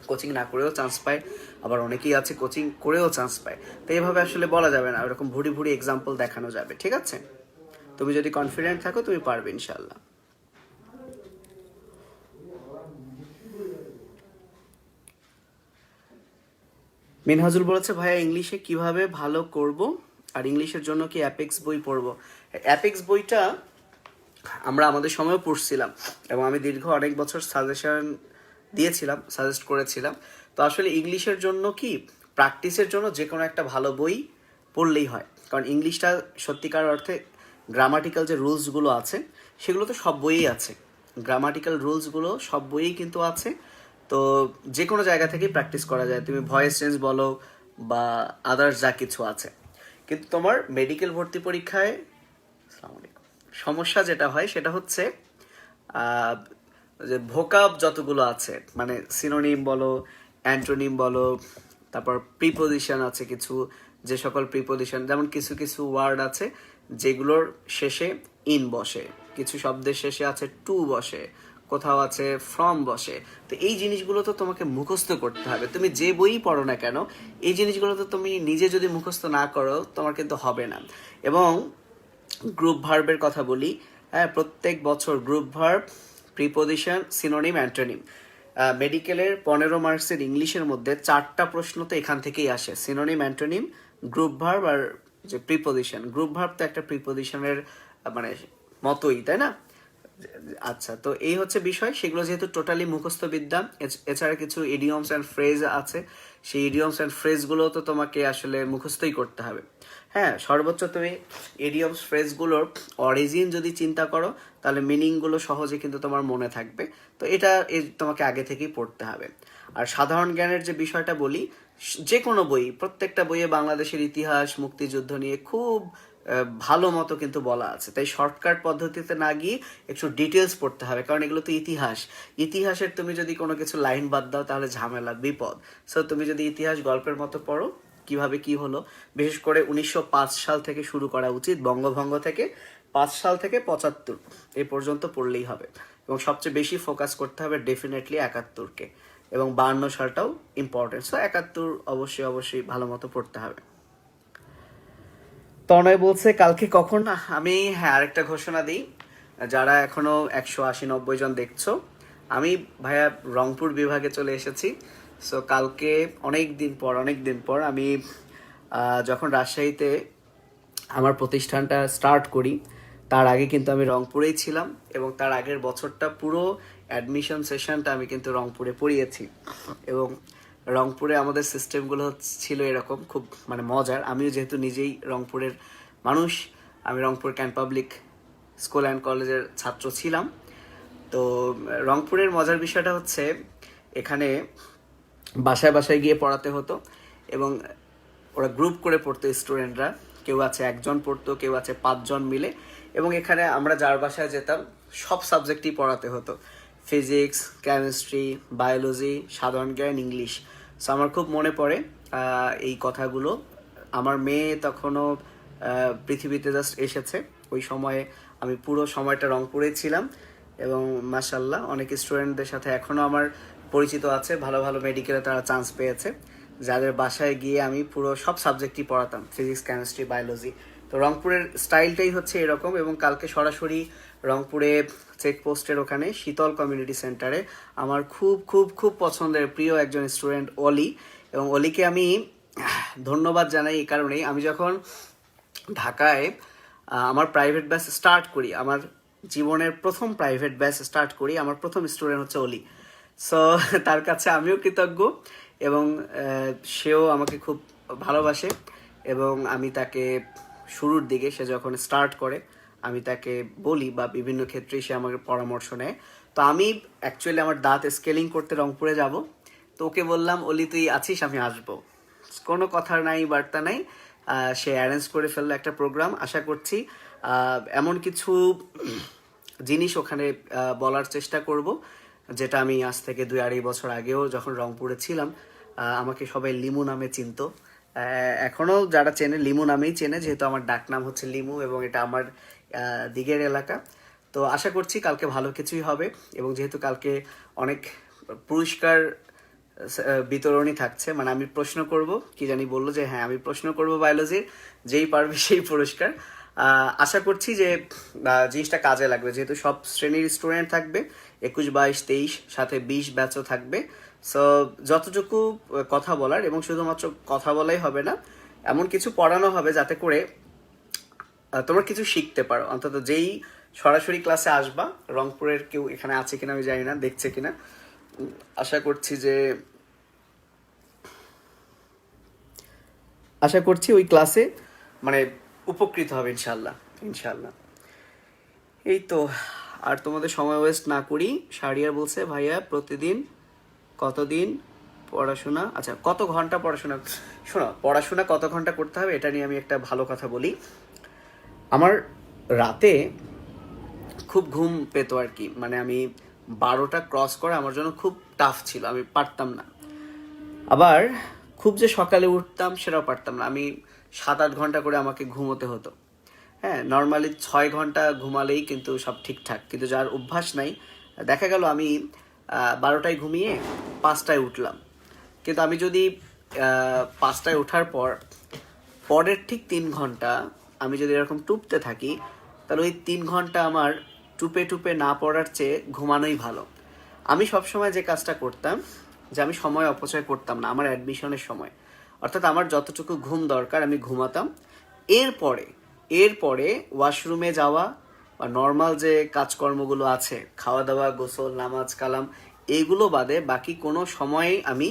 কোচিং না করেও চান্স পায়, আবার অনেকেই আছে কোচিং করেও চান্স পায়। তো এইভাবে আসলে বলা যাবে না, ওরকম ভুড়ি ভুড়ি এক্সাম্পল দেখানো যাবে। ঠিক আছে, তুমি যদি কনফিডেন্ট থাকো তুমি পারবে ইনশাল্লাহ। মিনহাজুল বলেছে, ভাইয়া ইংলিশে কিভাবে ভালো করব, আর ইংলিশের জন্য কি অ্যাপেক্স বই পড়বো? অ্যাপেক্স বইটা আমরা আমাদের সময়ও পড়ছিলাম, এবং আমি দীর্ঘ অনেক বছর সাজেশন দিয়েছিলাম, সাজেস্ট করেছিলাম। তো আসলে ইংলিশের জন্য কি, প্র্যাকটিসের জন্য যে কোনো একটা ভালো বই পড়লেই হয়। কারণ ইংলিশটা সত্যিকার অর্থে গ্রামাটিক্যাল যে রুলসগুলো আছে সেগুলো তো সব বইয়েই আছে, গ্রামাটিক্যাল রুলসগুলো সব বইয়েই কিন্তু আছে। তো যে কোনো জায়গা থেকেই প্র্যাকটিস করা যায়, তুমি ভয়েস চেঞ্জ বলো বা আদার্স যা কিছু আছে। কিন্তু তোমার মেডিকেল ভর্তি পরীক্ষায় আসসালামু আলাইকুম, সমস্যা যেটা হয় সেটা হচ্ছে যে ভোকাব যতগুলো আছে, মানে সিনোনিম বলো, অ্যান্টোনিম বলো, তারপর প্রিপোজিশন আছে কিছু, যে সকল প্রিপোজিশন, যেমন কিছু কিছু ওয়ার্ড আছে যেগুলোর শেষে ইন বসে, কিছু শব্দের শেষে আছে টু বসে, কোথাও আছে ফ্রম বসে। তো এই জিনিসগুলো তো তোমাকে মুখস্থ করতে হবে, তুমি যে বই পড়ো না কেন এই জিনিসগুলো তো তুমি নিজে যদি মুখস্থ না করো তোমার কিন্তু হবে না। এবং গ্রুপ ভার্বের কথা বলি, হ্যাঁ, প্রত্যেক বছর group verb, preposition, synonym, antonym, মেডিকেলের 15 মার্কসের ইংলিশের মধ্যে 4টা প্রশ্ন তো এখান থেকেই আসে, সিনোনিম, অ্যান্টোনিম, গ্রুপ ভার্ব আর যে প্রিপোজিশন। গ্রুপ ভার্ব তো একটা প্রিপোজিশনের মানে মতোই, তাই না? আচ্ছা, তো এই হচ্ছে বিষয়। সেগুলো যেহেতু টোটালি মুখস্থ বিদ্যা, এছাড়া কিছু ইডিয়মস অ্যান্ড ফ্রেজ আছে, সেই ইডিয়মস অ্যান্ড ফ্রেজগুলো তো তোমাকে আসলে মুখস্থই করতে হবে। হ্যাঁ, সর্বোচ্চ তুমি ইডিয়মস ফ্রেজগুলোর অরিজিন যদি চিন্তা করো তাহলে মিনিংগুলো সহজে কিন্তু তোমার মনে থাকবে। তো এটা তোমাকে আগে থেকেই পড়তে হবে। আর সাধারণ জ্ঞানের যে বিষয়টা বলি, যে কোনো বই, প্রত্যেকটা বইয়ে বাংলাদেশের ইতিহাস, মুক্তিযুদ্ধ নিয়ে খুব ভালো মতো কিন্তু বলা আছে। তাই শর্টকাট পদ্ধতিতে না গিয়ে একটু ডিটেলস পড়তে হবে, কারণ এগুলো তো ইতিহাস। ইতিহাসের তুমি যদি কোনো কিছু লাইন বাদ দাও তাহলে ঝামেলা, বিপদ। সো তুমি যদি ইতিহাস গল্পের মতো পড়ো, কিভাবে কি হলো, বিশেষ করে 1905 সাল থেকে শুরু করা উচিত, বঙ্গভঙ্গ থেকে 5 সাল থেকে 75 এই পর্যন্ত পড়লেই হবে। এবং সবচেয়ে বেশি ফোকাস করতে হবে ডেফিনেটলি 71কে, এবং 52 সালটাও ইম্পর্টেন্ট। সো 71 অবশ্যই অবশ্যই ভালো মতো পড়তে হবে। তনয় বলছে কালকে কখন, আমি হ্যাঁ আরেকটা ঘোষণা দিই, যারা এখনো 180-90 জন দেখছো, আমি ভাইয়া রংপুর বিভাগে চলে এসেছি। সো কালকে অনেক দিন পর আমি যখন রাজশাহীতে আমার প্রতিষ্ঠানটা স্টার্ট করি তার আগে কিন্তু আমি রংপুরেই ছিলাম, এবং তার আগের বছরটা পুরো অ্যাডমিশন সেশনটা আমি কিন্তু রংপুরে পড়িয়েছি। এবং রংপুরে আমাদের সিস্টেমগুলো ছিল এরকম, খুব মানে মজার। আমিও যেহেতু নিজেই রংপুরের মানুষ, আমি Rangpur can't public school and কলেজের ছাত্র ছিলাম। তো রংপুরের মজার বিষয়টা হচ্ছে এখানে বাসায় বাসায় গিয়ে পড়াতে হতো, এবং ওরা গ্রুপ করে পড়তো স্টুডেন্টরা, কেউ আছে 1 জন পড়তো, কেউ আছে 5 জন মিলে। এবং এখানে আমরা যার বাসায় যেতাম সব সাবজেক্টই পড়াতে হতো, ফিজিক্স, কেমিস্ট্রি, বায়োলজি, সাধারণ জ্ঞান, ইংলিশ। সো আমার খুব মনে পড়ে এই কথাগুলো। আমার মেয়ে তখনও পৃথিবীতে জাস্ট এসেছে, ওই সময়ে আমি পুরো সময়টা রংপুরে ছিলাম। এবং মাশাল্লাহ অনেক স্টুডেন্টদের সাথে এখনও আমার পরিচিত আছে, ভালো ভালো মেডিকেলে তারা চান্স পেয়েছে, যাদের বাসায় গিয়ে আমি পুরো সব সাবজেক্টই পড়াতাম, ফিজিক্স, কেমিস্ট্রি, বায়োলজি। তো রংপুরের স্টাইলটাই হচ্ছে এরকম। এবং কালকে সরাসরি রংপুরে চেকপোস্টের ওখানে শীতল কমিউনিটি সেন্টারে আমার খুব খুব খুব পছন্দের প্রিয় একজন স্টুডেন্ট অলি, এবং অলিকে আমি ধন্যবাদ জানাই এই কারণেই, আমি যখন ঢাকায় আমার প্রাইভেট ব্যাচ স্টার্ট করি, আমার জীবনের প্রথম প্রাইভেট ব্যাচ স্টার্ট করি, আমার প্রথম স্টুডেন্ট হচ্ছে অলি। সো তার কাছে আমিও কৃতজ্ঞ, এবং সেও আমাকে খুব ভালোবাসে। এবং আমি তাকে শুরুর দিকে, সে যখন স্টার্ট করে, আমি তাকে বলি বা বিভিন্ন ক্ষেত্রেই সে আমাকে পরামর্শ নেয়। তো আমি অ্যাকচুয়ালি আমার দাঁত স্কেলিং করতে রংপুরে যাব, তো ওকে বললাম অলি তুই আছিস, আমি আসবো। কোনো কথা নাই, বার্তা নাই, সে অ্যারেঞ্জ করে ফেললো একটা প্রোগ্রাম। আশা করছি এমন কিছু জিনিস ওখানে বলার চেষ্টা করব যেটা আমি আজ থেকে 2-2.5 বছর আগেও যখন রংপুরে ছিলাম আমাকে সবাই লিমু নামে চিনতো। এখনো যারা চেনে লিমু নামেই চেনে, যেহেতু আমার ডাক নাম হচ্ছে লিমু এবং এটা আমার দিকের এলাকা। তো আশা করছি কালকে ভালো কিছুই হবে, এবং যেহেতু কালকে অনেক পুরস্কার বিতরণী থাকছে, মানে আমি প্রশ্ন করব, কি জানি বললো যে হ্যাঁ আমি প্রশ্ন করব বায়োলজির, যেই পারবে সেই পুরস্কার। আশা করছি যে জিনিসটা কাজে লাগবে, যেহেতু সব শ্রেণীর স্টুডেন্ট থাকবে, 21, 22, 23, সাথে 20 ব্যাচও থাকবে। সো যতটুকু কথা বলার, এবং শুধুমাত্র কথা বলাই হবে না, এমন কিছু পড়ানো হবে যাতে করে তোমরা কিছু শিখতে পারো। অন্তত যেই সরাসরি ক্লাসে আসবা, রংপুরের কেউ এখানে আছে কিনা আমি জানি না, দেখছে কিনা, আশা করছি যে আশা করছি ওই ক্লাসে মানে উপকৃত হবে ইনশাল্লাহ ইনশাল্লাহ। এই তো, আর তোমাদের সময় ওয়েস্ট না করি, শাহরিয়ার বলছে ভাইয়া প্রতিদিন কতদিন পড়াশোনা, আচ্ছা কত ঘন্টা পড়াশোনা, শোনো পড়াশোনা কত ঘন্টা করতে হবে এটা নিয়ে আমি একটা ভালো কথা বলি। আমার রাতে খুব ঘুম পেতো আর কি, মানে আমি 12টা ক্রস করা আমার জন্য খুব টাফ ছিল, আমি পারতাম না। আবার খুব যে সকালে উঠতাম সেটাও পারতাম না, আমি 7-8 ঘন্টা করে আমাকে ঘুমোতে হতো। হ্যাঁ, নর্মালি 6 ঘন্টা ঘুমালেই কিন্তু সব ঠিকঠাক, কিন্তু যার অভ্যাস নাই, দেখা গেল আমি 12টায় ঘুমিয়ে 5টায় উঠলাম, কিন্তু আমি যদি 5টায় ওঠার পর পরের ঠিক 3 ঘন্টা আমি যদি এরকম টুপতে থাকি, তাহলে ওই 3 ঘন্টা আমার টুপে টুপে না পড়ার চেয়ে ঘুমানোই ভালো। আমি সবসময় যে কাজটা করতাম, যে আমি সময় অপচয় করতাম না আমার অ্যাডমিশনের সময়, অর্থাৎ আমার যতটুকু ঘুম দরকার আমি ঘুমাতাম। এরপরে এরপরে ওয়াশরুমে যাওয়া বা নর্মাল যে কাজকর্মগুলো আছে, খাওয়া দাওয়া, গোসল, নামাজ কালাম, এইগুলো বাদে বাকি কোনো সময়ে আমি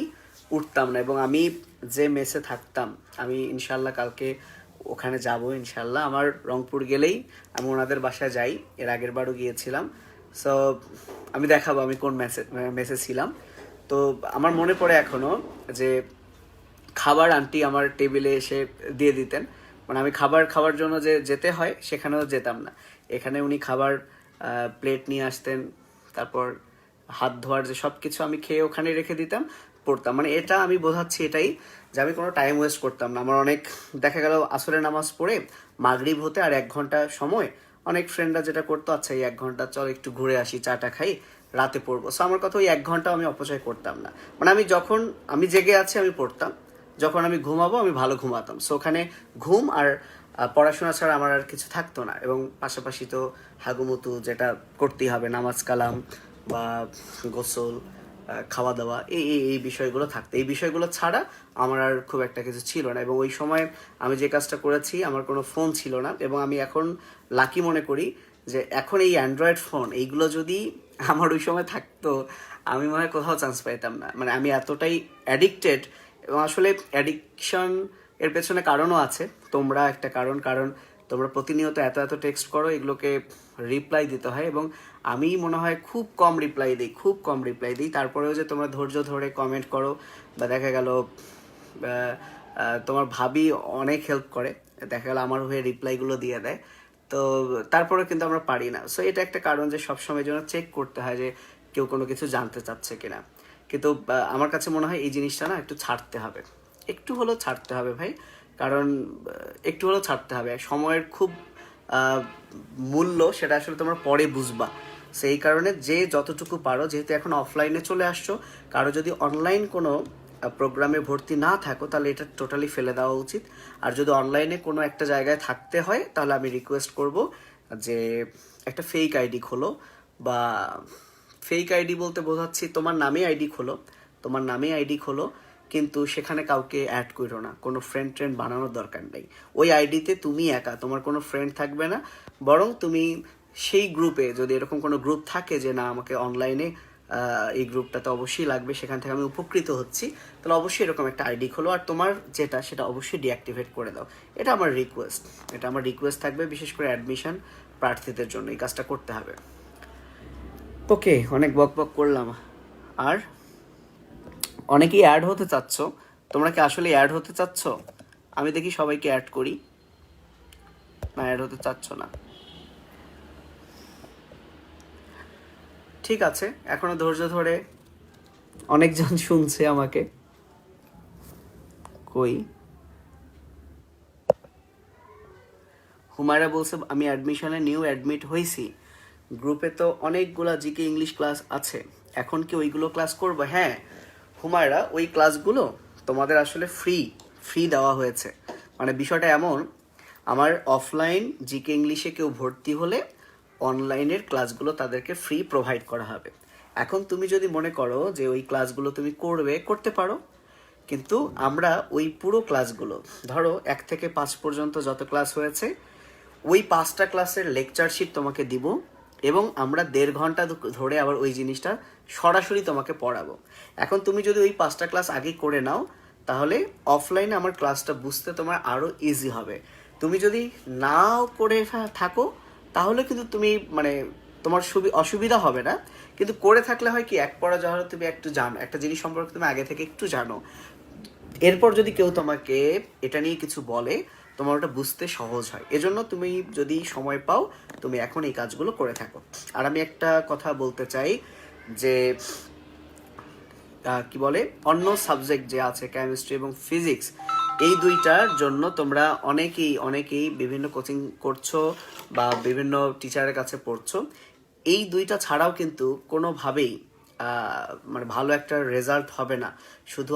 উঠতাম না। এবং আমি যে মেসে থাকতাম, আমি ইনশাল্লাহ কালকে ওখানে যাব ইনশাল্লাহ। আমার রংপুর গেলেই আমি ওনাদের বাসায় যাই, এর আগের বারও গিয়েছিলাম। সো আমি দেখাবো আমি কোন মেসে ছিলাম। তো আমার মনে পড়ে এখনো যে খাবার আন্টি আমার টেবিলে এসে দিয়ে দিতেন, মানে আমি খাবার খাওয়ার জন্য যে যেতে হয় সেখানেও যেতাম না, এখানে উনি খাবার প্লেট নিয়ে আসতেন, তারপর হাত ধোয়ার যে সব কিছু আমি খেয়ে ওখানে রেখে দিতাম, পড়তাম। মানে এটা আমি বোঝাচ্ছি এটাই যে আমি কোনো টাইম ওয়েস্ট করতাম না। আমার অনেক দেখা গেল আসরের নামাজ পড়ে মাগরিব হতে আর 1 ঘন্টা সময়, অনেক ফ্রেন্ডরা যেটা করতো, আচ্ছা এই 1 ঘন্টা চল একটু ঘুরে আসি, চাটা খাই, রাতে পড়বো। সো আমার কথা ওই 1 ঘন্টা আমি অপচয় করতাম না, মানে আমি যখন আমি জেগে আছি আমি পড়তাম, যখন আমি ঘুমাবো আমি ভালো ঘুমাতাম। সো ওখানে ঘুম আর পড়াশোনা ছাড়া আমার আর কিছু থাকতো না। এবং পাশাপাশি তো হাগুমতু যেটা করতেই হবে, নামাজ কালাম বা গোসল, খাওয়া দাওয়া, এই এই এই বিষয়গুলো থাকতো। এই বিষয়গুলো ছাড়া আমার আর খুব একটা কিছু ছিল না। এবং ওই সময় আমি যে কাজটা করেছি, আমার কোনো ফোন ছিল না, এবং আমি এখন লাকি মনে করি যে এখন এই অ্যান্ড্রয়েড ফোন এইগুলো যদি আমার ওই সময় থাকতো, আমি মনে হয় কোথাও চান্স পাইতাম না। মানে আমি এতটাই অ্যাডিক্টেড। এবং আসলে অ্যাডিকশন এর পেছনে কারণও আছে, তোমরা একটা কারণ, কারণ তোমরা প্রতিনিয়ত এত এত টেক্সট করো, এগুলোকে রিপ্লাই দিতে হয়, এবং আমি মনে হয় খুব কম রিপ্লাই দিই। তারপরেও যে তোমরা ধৈর্য ধরে কমেন্ট করো, বা দেখা গেল তোমার ভাবি অনেক হেল্প করে, দেখা গেল আমার হয়ে রিপ্লাইগুলো দিয়ে দেয়। তো তারপরেও কিন্তু আমরা পারি না। সো এটা একটা কারণ যে সবসময় জন্য চেক করতে হয় যে কেউ কোনো কিছু জানতে চাচ্ছে কিনা। কিন্তু আমার কাছে মনে হয় এই জিনিসটা না একটু ছাড়তে হবে, একটু হলেও ছাড়তে হবে ভাই, কারণ একটু হলেও ছাড়তে হবে। সময়ের খুব মূল্য সেটা আসলে তোমরা পরে বুঝবা। সেই কারণে যে যতটুকু পারো, যেহেতু এখন অফলাইনে চলে আসছো, কারো যদি অনলাইন কোনো প্রোগ্রামে ভর্তি না থাকো তাহলে এটা টোটালি ফেলে দেওয়া উচিত। আর যদি অনলাইনে কোনো একটা জায়গায় থাকতে হয় তাহলে আমি রিকোয়েস্ট করব যে একটা ফেক আইডি খোলো, বা ফেক আইডি বলতে বোঝাচ্ছি তোমার নামে আইডি খোলো, কিন্তু সেখানে কাউকে অ্যাড করো না, কোনো ফ্রেন্ড বানানোর দরকার নেই। ওই আইডিতে তুমি একা, তোমার কোনো ফ্রেন্ড থাকবে না, বরং তুমি সেই গ্রুপে, যদি এরকম কোনো গ্রুপ থাকে যে না আমাকে অনলাইনে এই গ্রুপটাতে অবশ্যই লাগবে, সেখান থেকে আমি উপকৃত হচ্ছি, তাহলে অবশ্যই এরকম একটা আইডি খোলো, আর তোমার সেটা অবশ্যই ডিঅ্যাক্টিভেট করে দাও। এটা আমার রিকোয়েস্ট থাকবে, বিশেষ করে অ্যাডমিশন প্রার্থীদের জন্য এই কাজটা করতে হবে। ওকে, অনেক বক করলাম। আর অনেকেই অ্যাড হতে চাচ্ছ, তোমরা কি আসলে অ্যাড হতে চাচ্ছ? আমি দেখি সবাইকে অ্যাড করি। না অ্যাড হতে চাচ্ছ না? ঠিক আছে, এখনো ধৈর্য ধরে অনেকজন শুনছে আমাকে। কই হুমায়রা বলছে আমি অ্যাডমিশনে নিউ অ্যাডমিট হয়েছি, গ্রুপে তো অনেকগুলা জিকে ইংলিশ ক্লাস আছে, এখন কি ওইগুলো ক্লাস করবো? হ্যাঁ হুমায়রা, ওই ক্লাসগুলো তোমাদের আসলে ফ্রি ফ্রি দেওয়া হয়েছে। মানে বিষয়টা এমন, আমার অফলাইন জিকে ইংলিশে কেউ ভর্তি হলে অনলাইনের ক্লাসগুলো তাদেরকে ফ্রি প্রোভাইড করা হবে। এখন তুমি যদি মনে করো যে ওই ক্লাসগুলো তুমি করতে পারো, কিন্তু আমরা ওই পুরো ক্লাসগুলো, ধরো 1 থেকে 5 পর্যন্ত যত ক্লাস হয়েছে, ওই 5টা ক্লাসের লেকচার শিট তোমাকে দিব এবং আমরা 1.5 ঘন্টা ধরে আবার ওই জিনিসটা সরাসরি তোমাকে পড়াবো। এখন তুমি যদি ওই 5টা ক্লাস আগে করে নাও, তাহলে অফলাইনে আমার ক্লাসটা বুঝতে তোমার আরও ইজি হবে। তুমি যদি নাও করে থাকো, তাহলে কিন্তু তুমি মানে তোমার অসুবিধা হবে না, কিন্তু করে থাকলে হয় কি, এক পড়া যাওয়ার তুমি একটু জানো, একটা জিনিস সম্পর্কে তুমি আগে থেকে একটু জানো, এরপর যদি কেউ তোমাকে এটা নিয়ে কিছু বলে, তোমার ওটা বুঝতে সহজ হয়। এজন্য তুমি যদি সময় পাও, তুমি এখন এই কাজগুলো করে থাকো। আর আমি একটা কথা বলতে চাই যে কি বলে, অন্য সাবজেক্ট যে আছে কেমিস্ট্রি এবং ফিজিক্স, এই দুইটার জন্য তোমরা অনেকেই বিভিন্ন কোচিং করছো বা বিভিন্ন টিচারের কাছে পড়ছো। এই দুইটা ছাড়াও কিন্তু কোনোভাবেই মানে ভালো একটা রেজাল্ট হবে না।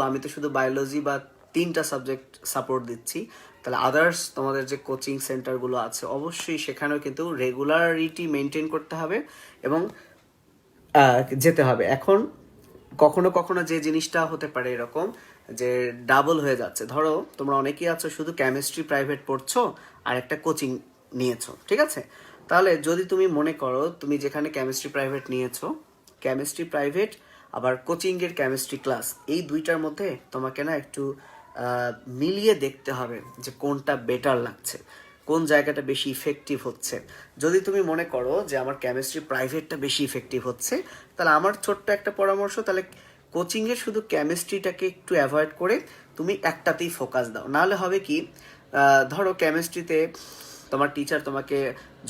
আমি তো শুধু বায়োলজি বা 3টা সাবজেক্ট সাপোর্ট দিচ্ছি, তাহলে আদার্স তোমাদের যে কোচিং সেন্টারগুলো আছে অবশ্যই সেখানেও কিন্তু রেগুলারিটি মেনটেন করতে হবে এবং যেতে হবে। এখন কখনো কখনো যে জিনিসটা হতে পারে এরকম যে ডাবল হয়ে যাচ্ছে, ধরো তোমরা অনেকেই আছো শুধু কেমিস্ট্রি প্রাইভেট পড়ছো আর একটা কোচিং নিয়েছো, ঠিক আছে? তাহলে যদি তুমি মনে করো তুমি যেখানে কেমিস্ট্রি প্রাইভেট নিয়েছো, কেমিস্ট্রি প্রাইভেট আবার কোচিংয়ের কেমিস্ট্রি ক্লাস, এই দুইটার মধ্যে তোমাকে না একটু মিলিয়ে দেখতে হবে যে কোনটা বেটার লাগছে, কোন জায়গাটা বেশি ইফেক্টিভ হচ্ছে। যদি তুমি মনে করো যে আমার কেমিস্ট্রি প্রাইভেটটা বেশি ইফেক্টিভ হচ্ছে, তাহলে আমার ছোট্ট একটা পরামর্শ, তাহলে কোচিংয়ের শুধু কেমিস্ট্রিটাকে একটু অ্যাভয়েড করে তুমি একটাতেই ফোকাস দাও। নাহলে হবে কি, ধরো কেমিস্ট্রিতে তোমার টিচার তোমাকে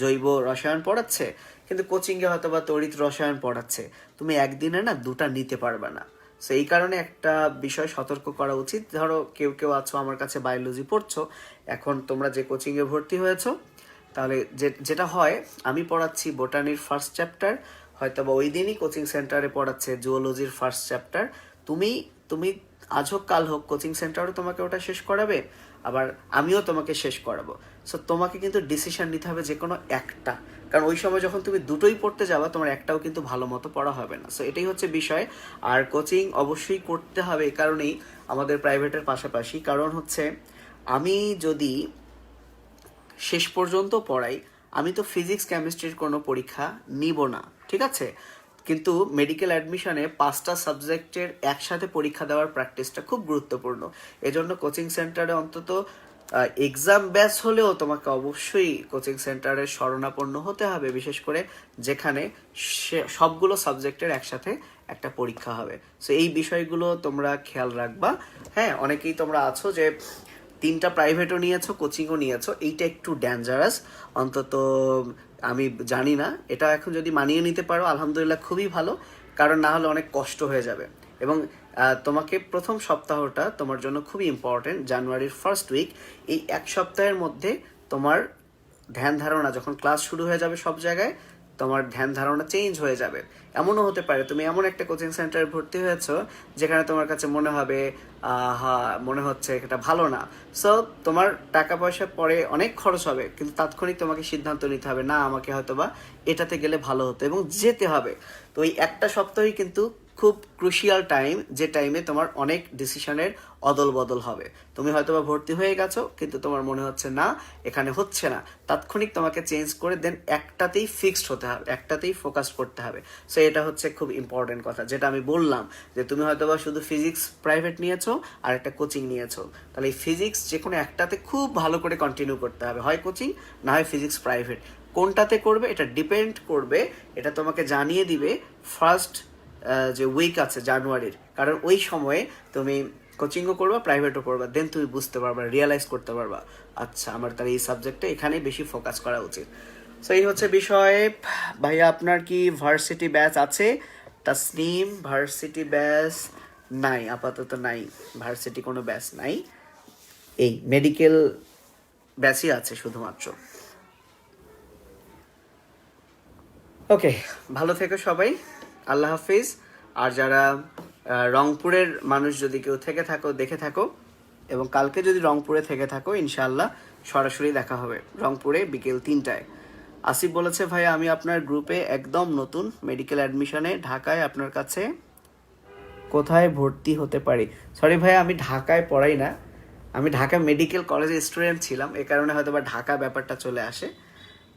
জৈব রসায়ন পড়াচ্ছে, কিন্তু কোচিংয়ে হয়তো বা তড়িৎ রসায়ন পড়াচ্ছে, তুমি একদিনে না দুটা নিতে পারবে না। সো এই কারণে একটা বিষয় সতর্ক করা উচিত। ধরো কেউ কেউ আছো আমার কাছে বায়োলজি পড়ছো, এখন তোমরা যে কোচিংয়ে ভর্তি হয়েছো, তাহলে যেটা হয়, আমি পড়াচ্ছি বোটানির ফার্স্ট চ্যাপ্টার, হয়তো বা ওই দিনই কোচিং সেন্টারে পড়াচ্ছে জুওলজির ফার্স্ট চ্যাপ্টার। তুমি তুমি আজ হোক কাল হোক কোচিং সেন্টারও তোমাকে ওটা শেষ করাবে, আবার আমিও তোমাকে শেষ করাবো। সো তোমাকে কিন্তু ডিসিশন নিতে হবে যে কোনো একটা, কারণ ওই সময় যখন তুমি দুটোই পড়তে যাবা, তোমার একটাও কিন্তু ভালো মতো পড়া হবে না। সো এটাই হচ্ছে বিষয়। আর কোচিং অবশ্যই করতে হবে এই কারণেই আমাদের প্রাইভেটের পাশাপাশি, কারণ হচ্ছে আমি যদি শেষ পর্যন্ত পড়াই, আমি তো ফিজিক্স কেমিস্ট্রির কোনো পরীক্ষা নিব না, ঠিক আছে? কিন্তু মেডিকেল অ্যাডমিশনে 5টা সাবজেক্টের একসাথে পরীক্ষা দেওয়ার প্র্যাকটিসটা খুব গুরুত্বপূর্ণ। এজন্য কোচিং সেন্টারে অন্তত এক্সাম ব্যাচ হলেও তোমাকে অবশ্যই কোচিং সেন্টারের শরণাপন্ন হতে হবে, বিশেষ করে যেখানে সবগুলো সাবজেক্টের একসাথে একটা পরীক্ষা হবে। সো এই বিষয়গুলো তোমরা খেয়াল রাখবা। হ্যাঁ, অনেকেই তোমরা আছো যে 3টা প্রাইভেটও নিয়েছো, কোচিংও নিয়েছো, এইটা একটু ডেঞ্জারাস। অন্তত আমি জানি না, এটা এখন যদি মানিয়ে নিতে পারো আলহামদুলিল্লাহ খুবই ভালো, কারণ না হলে অনেক কষ্ট হয়ে যাবে। এবং তোমাকে প্রথম সপ্তাহটা তোমার জন্য খুবই ইম্পর্টেন্ট, জানুয়ারির ফার্স্ট উইক। এই 1 সপ্তাহের মধ্যে তোমার ধ্যান ধারণা, যখন ক্লাস শুরু হয়ে যাবে সব জায়গায়, তোমার ধ্যান ধারণা চেঞ্জ হয়ে যাবে। এমনও হতে পারে তুমি এমন একটা কোচিং সেন্টারে ভর্তি হয়েছো যেখানে তোমার কাছে মনে হচ্ছে এটা ভালো না। সো তোমার টাকা পয়সা পরে অনেক খরচ হবে, কিন্তু তাৎক্ষণিক তোমাকে সিদ্ধান্ত নিতে হবে, না আমাকে হয়তোবা এটাতে গেলে ভালো হতো, এবং যেতে হবে। তো এই একটা সপ্তাহই কিন্তু খুব ক্রুশিয়াল টাইম, যে টাইমে তোমার অনেক ডিসিশনের অদল বদল হবে। তুমি হয়তোবা ভর্তি হয়ে গেছো, কিন্তু তোমার মনে হচ্ছে না এখানে হচ্ছে না, তাৎক্ষণিক তোমাকে চেঞ্জ করে দেন একটাতেই ফিক্সড হতে হবে, একটাতেই ফোকাস করতে হবে। সো এটা হচ্ছে খুব ইম্পর্টেন্ট কথা, যেটা আমি বললাম যে তুমি হয়তোবা শুধু ফিজিক্স প্রাইভেট নিয়েছো আর একটা কোচিং নিয়েছো, তাহলে এই ফিজিক্স যে কোনো একটাতে খুব ভালো করে কন্টিনিউ করতে হবে, হয় কোচিং না হয় ফিজিক্স প্রাইভেট। কোনটাতে করবে এটা ডিপেন্ড করবে, এটা তোমাকে জানিয়ে দিবে ফার্স্ট যে উইক আছে জানুয়ারির, কারণ ওই সময়ে তুমি কোচিংও করবা, প্রাইভেটও করবা, দেন তুমি বুঝতে পারবা, রিয়েলাইজ করতে পারবা আচ্ছা আমার তার এই সাবজেক্টে এখানে বেশি ফোকাস করা উচিত। সো এই হচ্ছে বিষয়। ভাইয়া আপনার কি ভার্সিটি ব্যাচ আছে? তাসনিম, ভার্সিটি ব্যাচ নাই, আপাতত নাই, ভার্সিটি কোনো ব্যাচ নাই, এই মেডিকেল ব্যাচই আছে শুধুমাত্র। ওকে, ভালো থেকো সবাই, আল্লাহ হাফিজ। আর যারা রংপুরের মানুষ যদি কেউ থেকে থাকো, দেখে থাকো, এবং কালকে যদি রংপুরে থেকে থাকো, ইনশাআল্লাহ সরাসরি দেখা হবে রংপুরে বিকেল 3টায়। আসিফ বলেছে ভাই আমি আপনার গ্রুপে একদম নতুন, মেডিকেল অ্যাডমিশনে ঢাকায়, আপনার কাছে কোথায় ভর্তি হতে পারি? সরি ভাই, আমি ঢাকায় পড়াই না, আমি ঢাকা মেডিকেল কলেজের স্টুডেন্ট ছিলাম, এ কারণে হয়তো বা ঢাকা ব্যাপারটা চলে আসে,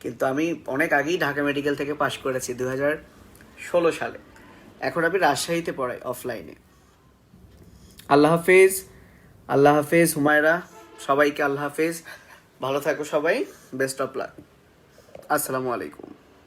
কিন্তু আমি অনেক আগেই ঢাকা মেডিকেল থেকে পাশ করেছি 2016 সালে। এখন আমি রাজশাহীতে পড়াই অফলাইনে। আল্লাহ হাফিজ, আল্লাহ হাফিজ হুমায়রা, সবাইকে আল্লাহ হাফিজ, ভালো থাকো সবাই, বেস্ট অফ লাক, আসসালামু আলাইকুম।